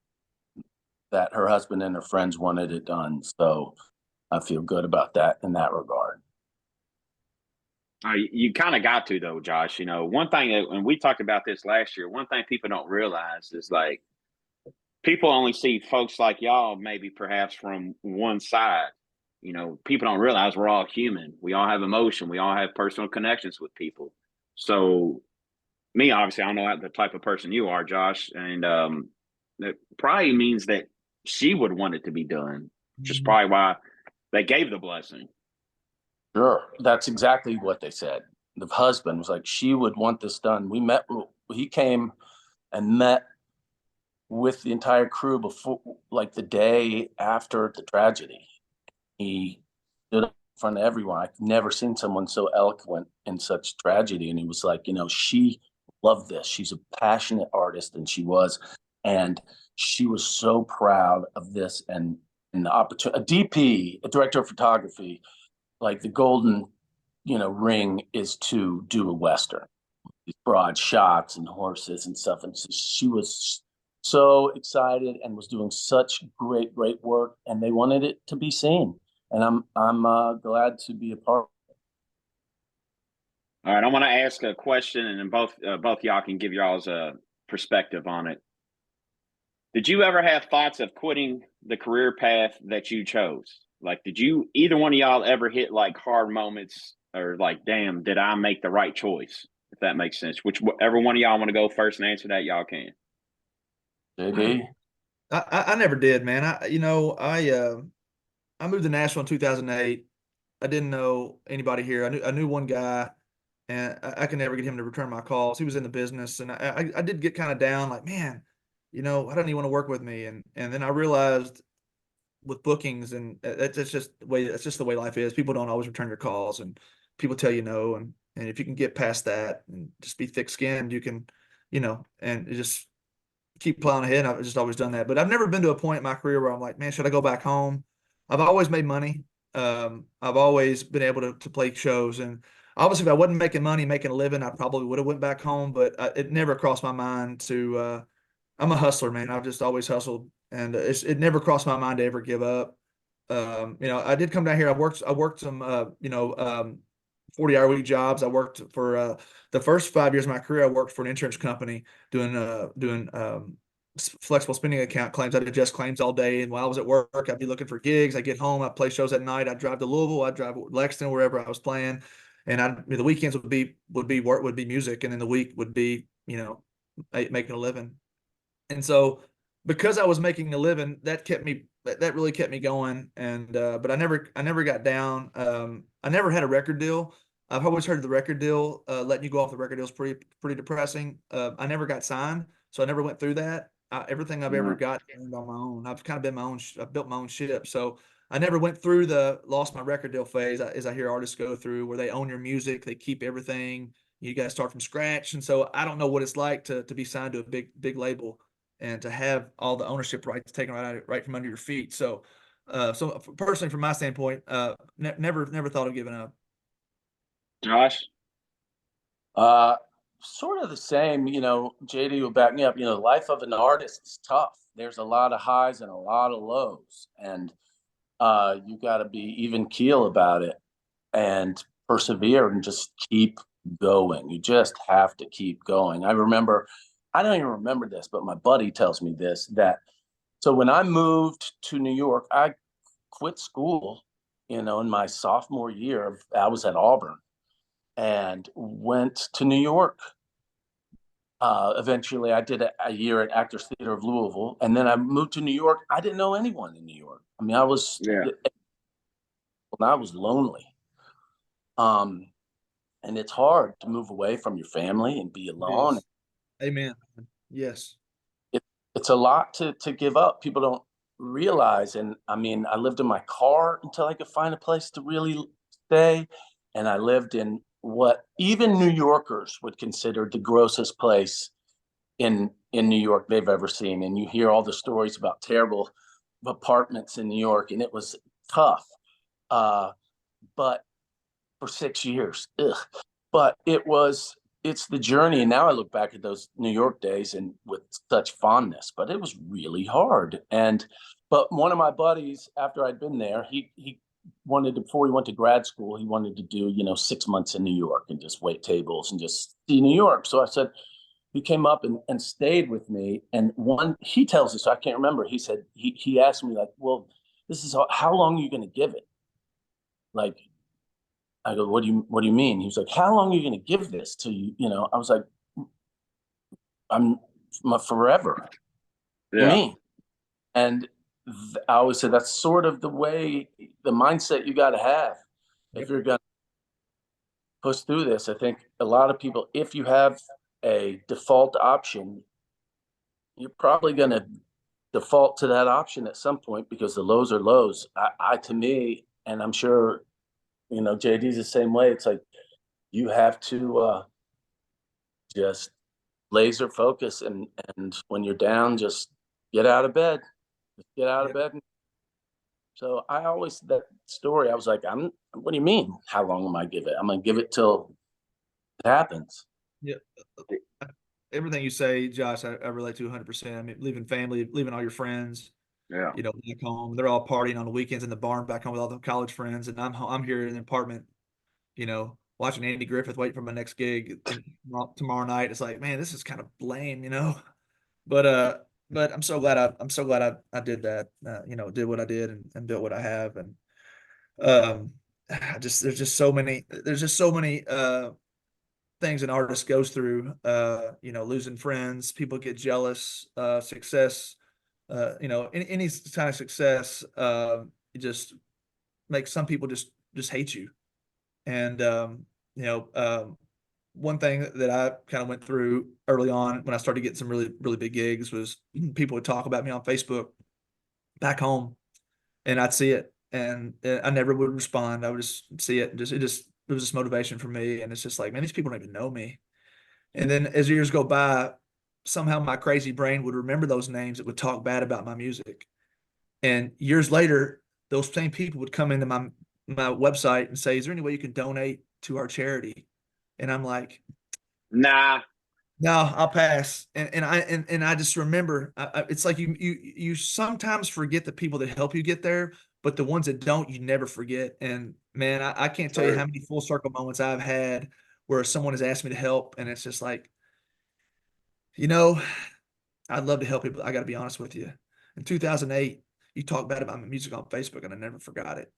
that her husband and her friends wanted it done, so I feel good about that in that regard. You kind of got to, though, Josh. One thing, and we talked about this last year, one thing people don't realize is, like, people only see folks like y'all maybe perhaps from one side. People don't realize we're all human. We all have emotion. We all have personal connections with people. So me, obviously, I don't know the type of person you are, Josh, and that probably means that she would want it to be done, which is probably why they gave the blessing. Sure. That's exactly what they said. The husband was like, she would want this done. He came and met with the entire crew before, like the day after the tragedy. He stood up in front of everyone. I've never seen someone so eloquent in such tragedy. And he was like, she loved this. She's a passionate artist, and she was. And she was so proud of this and the opportunity. A DP, a director of photography, like the golden, ring is to do a Western. These broad shots and horses and stuff. And so she was so excited and was doing such great work, and they wanted it to be seen. And I'm glad to be a part of it. All right, I want to ask a question, and then both y'all can give y'all's perspective on it. Did you ever have thoughts of quitting the career path that you chose? Like, did either one of y'all ever hit like hard moments, or like, damn, did I make the right choice? If that makes sense. Whichever one of y'all want to go first and answer that, y'all can. JD? I never did, man. I moved to Nashville in 2008. I didn't know anybody here. I knew one guy, and I could never get him to return my calls. He was in the business, and I did get kind of down, like, man, I don't even want to work with me. And then I realized with bookings, and that's just the way life is. People don't always return your calls, and people tell you no. And if you can get past that and just be thick skinned, you can, and just keep plowing ahead. I've just always done that. But I've never been to a point in my career where I'm like, man, should I go back home? I've always made money. I've always been able to play shows, and obviously if I wasn't making money, making a living, I probably would have went back home, but it never crossed my mind to, I'm a hustler, man. I've just always hustled, and it never crossed my mind to ever give up. I did come down here. I worked some, 40-hour week jobs. I worked for, the first 5 years of my career, I worked for an insurance company doing flexible spending account claims. I did just claims all day. And while I was at work, I'd be looking for gigs. I'd get home, I'd play shows at night. I'd drive to Louisville. I'd drive to Lexington, wherever I was playing. And the weekends would be work, would be music. And then the week would be, making a living. And so because I was making a living, that really kept me going. And, but I never got down. I never had a record deal. I've always heard the record deal, letting you go off the record deal is pretty depressing. I never got signed, so I never went through that. everything I've ever got on my own. I've kind of been my own. I've built my own ship. So I never went through the lost my record deal phase, as I hear artists go through, where they own your music, they keep everything. You got to start from scratch. And so I don't know what it's like to be signed to a big label and to have all the ownership rights taken right from under your feet. So, so personally, from my standpoint, never thought of giving up. Josh? Sort of the same, JD will back me up. The life of an artist is tough. There's a lot of highs and a lot of lows, and you got to be even keel about it and persevere and just keep going. You just have to keep going. I don't even remember this, but my buddy tells me this, that so when I moved to New York, I quit school, in my sophomore year. I was at Auburn and went to New York. Eventually, I did a year at Actors Theater of Louisville, and then I moved to New York. I didn't know anyone in New York. I mean, I was lonely. And it's hard to move away from your family and be alone. Yes. Amen. Yes. It's a lot to give up. People don't realize. And I mean, I lived in my car until I could find a place to really stay. And I lived in what even New Yorkers would consider the grossest place in New York they've ever seen. And you hear all the stories about terrible apartments in New York, and it was tough. But for 6 years, but it's the journey. And now I look back at those New York days and with such fondness, but it was really hard. But one of my buddies, after I'd been there, he wanted to, before he went to grad school, he wanted to do, 6 months in New York and just wait tables and just see New York. So I said, he came up and stayed with me. And he tells us, so I can't remember. He said, he asked me like, well, this is how long are you going to give it? Like, I go, what do you mean? He was like, how long are you going to give this to you? I was like, I'm forever. Yeah. You mean? And I always said that's sort of the mindset you got to have if you're going to push through this. I think a lot of people, if you have a default option, you're probably going to default to that option at some point because the lows are lows. To me, and I'm sure, JD's the same way. It's like you have to just laser focus, and when you're down, just get out of bed. Just get out of bed. So I always, that story, I was like, what do you mean? How long am I give it? I'm going to give it till it happens. Yeah. Everything you say, Josh, I relate to 100%. I mean, leaving family, leaving all your friends, yeah, back home. They're all partying on the weekends in the barn back home with all the college friends, and I'm here in an apartment, watching Andy Griffith, waiting for my next gig tomorrow night. It's like, man, this is kind of lame, But I'm so glad I did that. Did what I did and built what I have, and there's just so many things an artist goes through. Losing friends, people get jealous. Success, any kind of success, it just makes some people just hate you. And one thing that I kind of went through early on when I started getting some really, really big gigs was people would talk about me on Facebook back home, and I'd see it, and I never would respond. I would just see it, and it was just motivation for me. And it's just like, man, these people don't even know me. And then as years go by, somehow my crazy brain would remember those names that would talk bad about my music. And years later, those same people would come into my website and say, is there any way you can donate to our charity? And I'm like, nah, no, I'll pass. And I just remember, it's like you sometimes forget the people that help you get there, but the ones that don't, you never forget. And man, I can't tell you how many full circle moments I've had where someone has asked me to help, and it's just like, I'd love to help you, but I got to be honest with you. In 2008, you talked bad about my music on Facebook, and I never forgot it.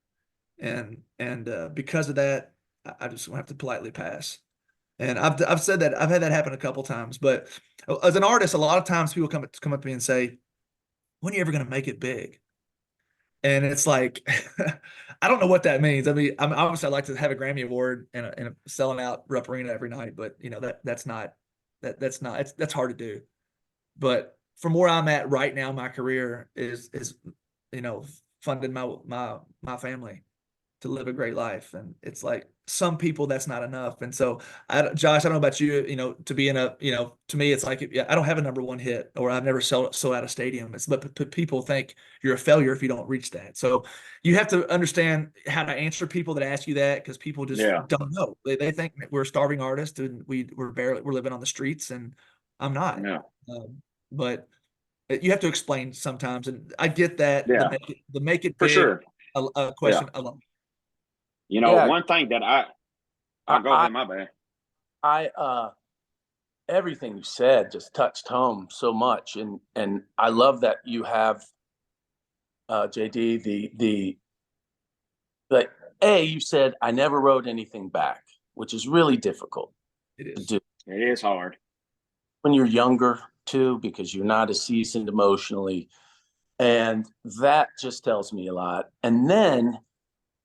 And because of that, I just have to politely pass. And I've said that, I've had that happen a couple times. But as an artist, a lot of times people come up to me and say, when are you ever going to make it big? And it's like, I don't know what that means. I mean, obviously I'd like to have a Grammy Award and a selling out Rupp Arena every night, but that's hard to do. But from where I'm at right now, my career is funding my family to live a great life. And it's like some people that's not enough. And so Josh, I don't know about you, to be in a, to me, it's like, I don't have a number one hit, or I've never sold out a stadium. But people think you're a failure if you don't reach that. So you have to understand how to answer people that ask you that, because people just don't know. They think we're starving artists and we're living on the streets, and I'm not. No. But you have to explain sometimes, and I get that. Yeah. The make it For big, sure. a question alone. One thing that I'll go ahead, my bad. Everything you said just touched home so much, and I love that you have JD you said I never wrote anything back, which is really difficult to do. It is hard when you're younger too, because you're not as seasoned emotionally, and that just tells me a lot. And then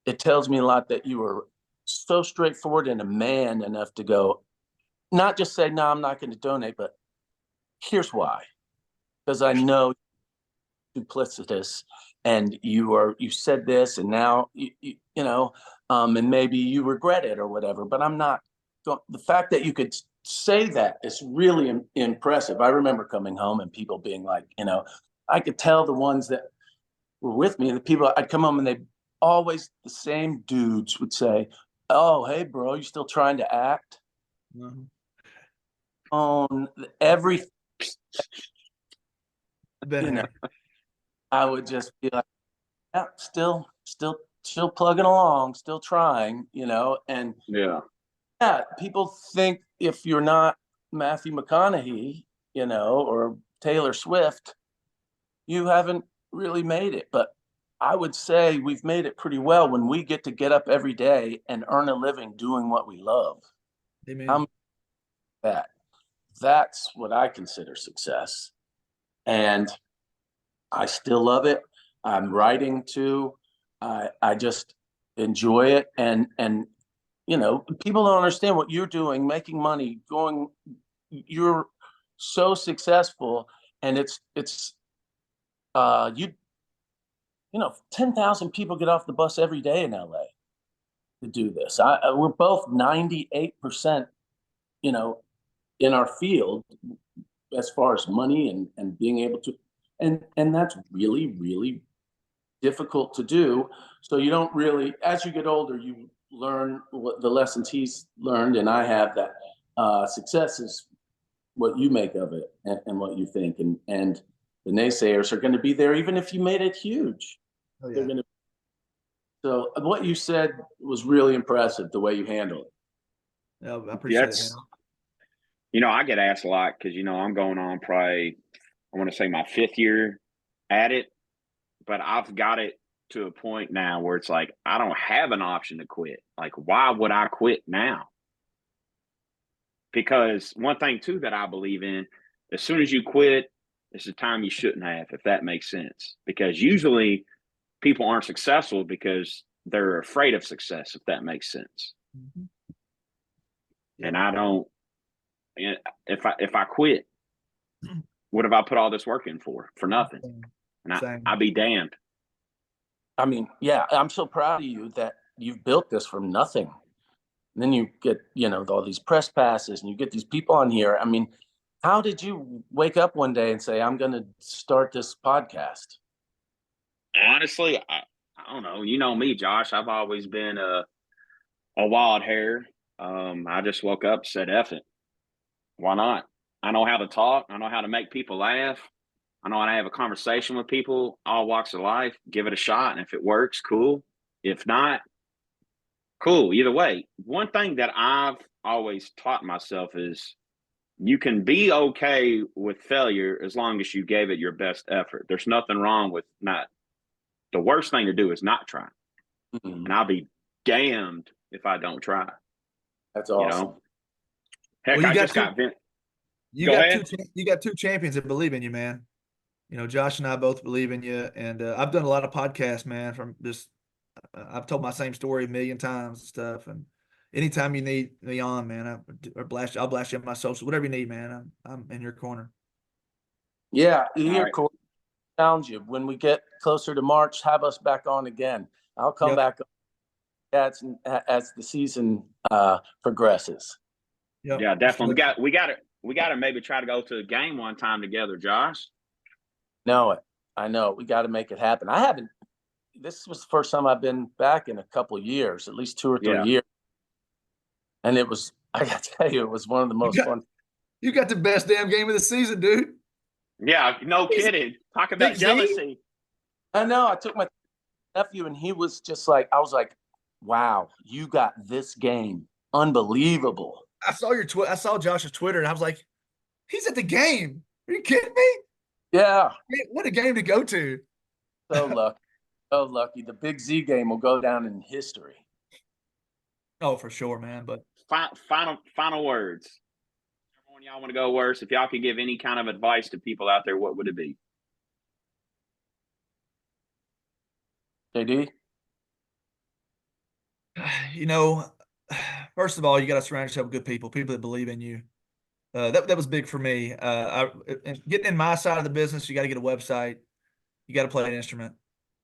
it tells me a lot that you were so straightforward and a man enough to go, not just say, no, I'm not going to donate, but here's why. Because I know duplicitous, and you said this, and now, and maybe you regret it or whatever, but I'm not. The fact that you could say that is really impressive. I remember coming home and people being like, I could tell the ones that were with me, the people, I'd come home and they always, the same dudes would say, oh, hey, bro, you still trying to act? Mm-hmm. On everything, I would just be like, yeah, still plugging along, still trying, and people think if you're not Matthew McConaughey, or Taylor Swift, you haven't really made it. But I would say we've made it pretty well when we get up every day and earn a living doing what we love. Amen. That's what I consider success. And I still love it. I'm writing too. I just enjoy it. And people don't understand what you're doing, making money, you're so successful. And it's 10,000 people get off the bus every day in LA to do this. We're both 98%, in our field as far as money and being able to, and that's really, really difficult to do. So you don't really, as you get older, you learn what the lessons he's learned, and I have that success is what you make of it and what you think, and the naysayers are going to be there even if you made it huge. Oh, yeah. They're going to. So what you said was really impressive, the way you handle it. Yeah, I appreciate it, man. I get asked a lot because, I'm going on probably, I want to say my 5th year at it, but I've got it to a point now where it's like, I don't have an option to quit. Like, why would I quit now? Because one thing too that I believe in, as soon as you quit, it's the time you shouldn't have, if that makes sense. Because usually people aren't successful because they're afraid of success, if that makes sense. Mm-hmm. Yeah. And I don't, if I quit, what have I put all this work in for? For nothing. And I'd be damned. I mean, yeah, I'm so proud of you that you've built this from nothing. And then you get, all these press passes and you get these people on here. I mean, how did you wake up one day and say, I'm going to start this podcast? Honestly, I don't know. You know me, Josh. I've always been a wild hair. I just woke up and said, F it. Why not? I know how to talk. I know how to make people laugh. I know how to have a conversation with people, all walks of life. Give it a shot. And if it works, cool. If not, cool. Either way, one thing that I've always taught myself is you can be okay with failure as long as you gave it your best effort. There's nothing wrong with not. The worst thing to do is not try. Mm-hmm. And I'll be damned if I don't try. That's awesome. Heck, well, I just got Vince. You got two champions that believe in you, man. Josh and I both believe in you, and I've done a lot of podcasts, man. From just, I've told my same story a million times and stuff. And anytime you need me on, man, I'll blast you on my social, whatever you need, man. I'm in your corner. Yeah, All here, right. Corey, challenge you. When we get closer to March, have us back on again. I'll come Yep. back as the season progresses. Yep. Yeah, definitely. We got to maybe try to go to a game one time together, Josh. Know it. I know. We got to make it happen. I haven't. This was the first time I've been back in a couple of years, at least 2 or 3 years, and it was. I got to tell you, it was one of the most fun. You got the best damn game of the season, dude. Yeah, no kidding. Talk about Big Z? jealousy. I know. I took my nephew, and he was just like, I was like, "Wow, you got this game, unbelievable." I saw I saw Josh's Twitter, and I was like, he's at the game. Are you kidding me? Yeah. What a game to go to. So lucky. So lucky. The Big Z game will go down in history. Oh, for sure, man. But final words. Everyone, y'all want to go worse? If y'all could give any kind of advice to people out there, what would it be? JD? First of all, you got to surround yourself with good people that believe in you. That was big for me. Getting in my side of the business, you got to get a website. You got to play an instrument.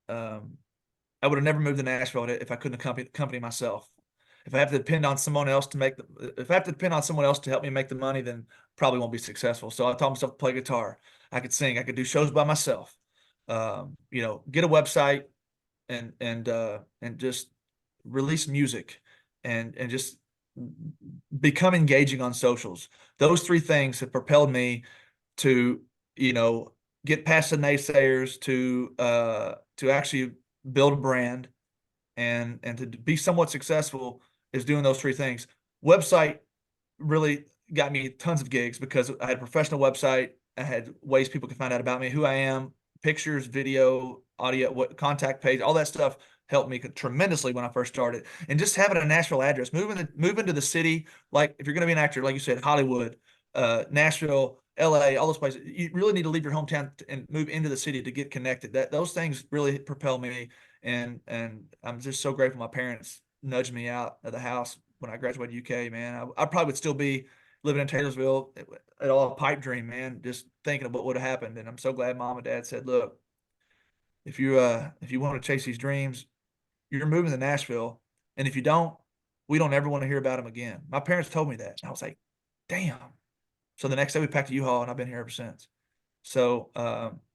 I would have never moved to Nashville if I couldn't accompany myself. If I have to depend on someone else to help me make the money, then probably won't be successful. So I taught myself to play guitar. I could sing. I could do shows by myself. Get a website and just release music and just become engaging on socials. Those three things have propelled me to, get past the naysayers, to actually build a brand and to be somewhat successful is doing those three things. Website really got me tons of gigs because I had a professional website. I had ways people could find out about me, who I am, pictures, video, audio, what contact page, all that stuff helped me tremendously when I first started. And just having a Nashville address, moving to the city, like if you're going to be an actor, like you said, Hollywood, Nashville, LA, all those places, you really need to leave your hometown and move into the city to get connected. Those things really propel me. And I'm just so grateful my parents nudged me out of the house when I graduated UK, man. I probably would still be living in Taylorsville at all a pipe dream, man, just thinking of what would have happened. And I'm so glad mom and dad said, look, if you want to chase these dreams, you're moving to Nashville. And if you don't, we don't ever want to hear about them again. My parents told me that. And I was like, damn. So the next day we packed a U-Haul and I've been here ever since. So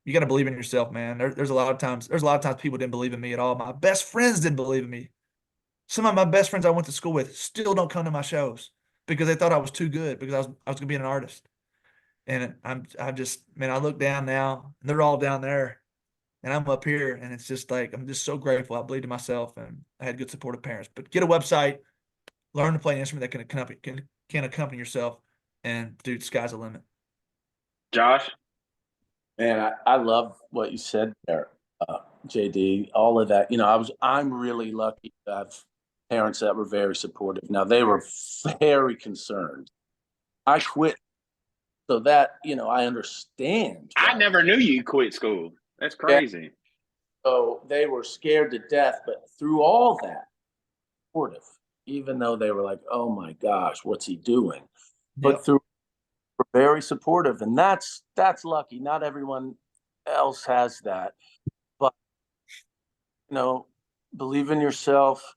you got to believe in yourself, man. There's a lot of times people didn't believe in me at all. My best friends didn't believe in me. Some of my best friends I went to school with still don't come to my shows because they thought I was too good because I was going to be an artist. And I look down now and they're all down there and I'm up here and it's just like, I'm just so grateful. I believed in myself and I had good supportive parents, but get a website, learn to play an instrument that can accompany yourself, and dude, sky's the limit. Josh? Man, I love what you said there, JD. All of that. I'm really lucky to have parents that were very supportive. Now they were very concerned. I quit, so that I understand. I never knew you quit school. That's crazy. Yeah. So they were scared to death, but through all that, supportive. Even though they were like, "Oh my gosh, what's he doing?" But through very supportive, and that's lucky. Not everyone else has that, but believe in yourself.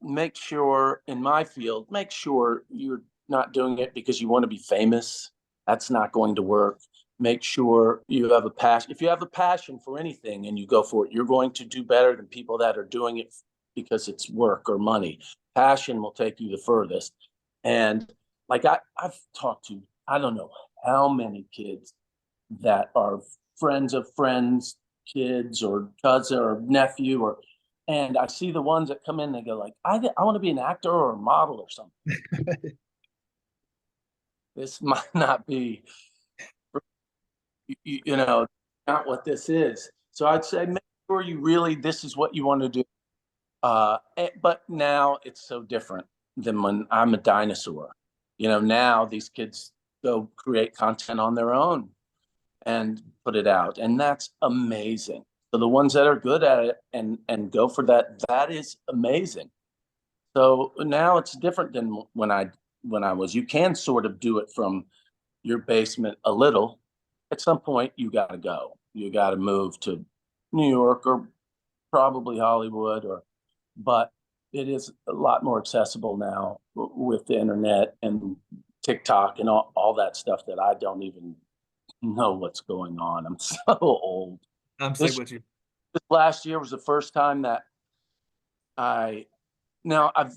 Make sure in my field, make sure you're not doing it because you want to be famous. That's not going to work. Make sure you have a passion. If you have a passion for anything and you go for it, you're going to do better than people that are doing it because it's work or money. Passion will take you the furthest. And like I've talked to, I don't know how many kids that are friends of friends, kids or cousin or nephew, and I see the ones that come in, they go like, I want to be an actor or a model or something. This might not be, not what this is. So I'd say make sure this is what you want to do. But now it's so different than when I'm a dinosaur. Now these kids go create content on their own and put it out. And that's amazing. So the ones that are good at it and go for that is amazing. So now it's different than when I was. You can sort of do it from your basement a little, at some point you got to go. You got to move to New York or probably Hollywood, but it is a lot more accessible now with the internet and TikTok and all that stuff that I don't even know what's going on. I'm so old. I'm same with you. This last year was the first time that I've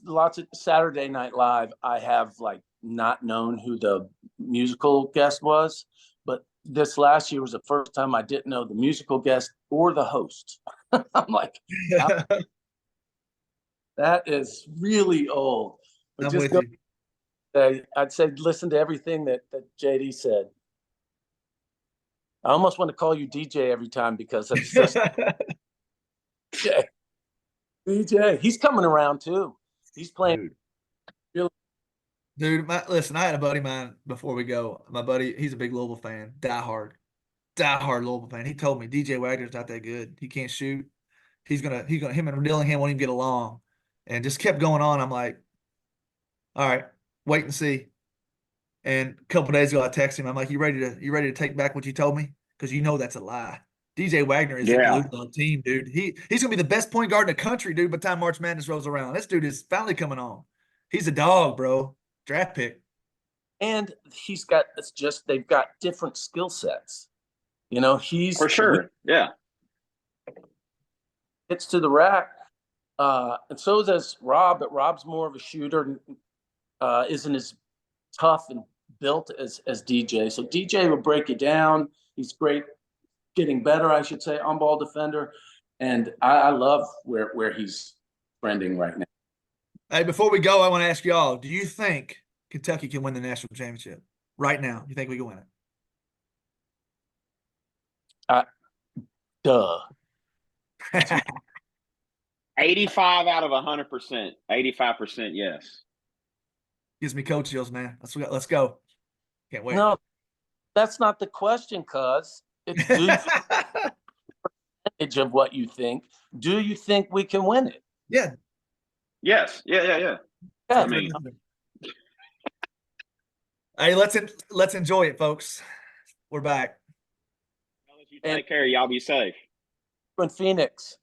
lots of Saturday Night Live. I have like not known who the musical guest was, but this last year was the first time I didn't know the musical guest or the host. I'm like, that is really old. But I'm just with you. I'd say listen to everything that JD said. I almost want to call you DJ every time because it's just DJ. He's coming around too. He's playing. Dude, listen, I had a buddy of mine before we go. My buddy, he's a big Louisville fan, diehard Louisville fan. He told me DJ Wagner's not that good. He can't shoot. Him and Dillingham won't even get along, and just kept going on. I'm like, all right, wait and see. And a couple days ago, I texted him. I'm like, you ready to take back what you told me? Because you know that's a lie. DJ Wagner is the glue to the team, dude. He's gonna be the best point guard in the country, dude. By the time March Madness rolls around, this dude is finally coming on. He's a dog, bro. Draft pick. And they've got different skill sets. He's for sure. Yeah. Hits to the rack. And so does Rob, but Rob's more of a shooter and isn't as tough and built as DJ. So DJ will break you down. He's great, getting better, I should say, on ball defender. And I love where he's trending right now. Hey, before we go, I want to ask y'all, do you think Kentucky can win the national championship right now? You think we can win it? Duh. 85 out of 100%. 85%, yes. Gives me coach chills, man. Let's go. Can't wait. No, that's not the question, cuz. It's percentage of what you think. Do you think we can win it? Yeah. Yes. Yeah. I mean, hey, let's enjoy it, folks. We're back. You take care. Y'all be safe. In Phoenix.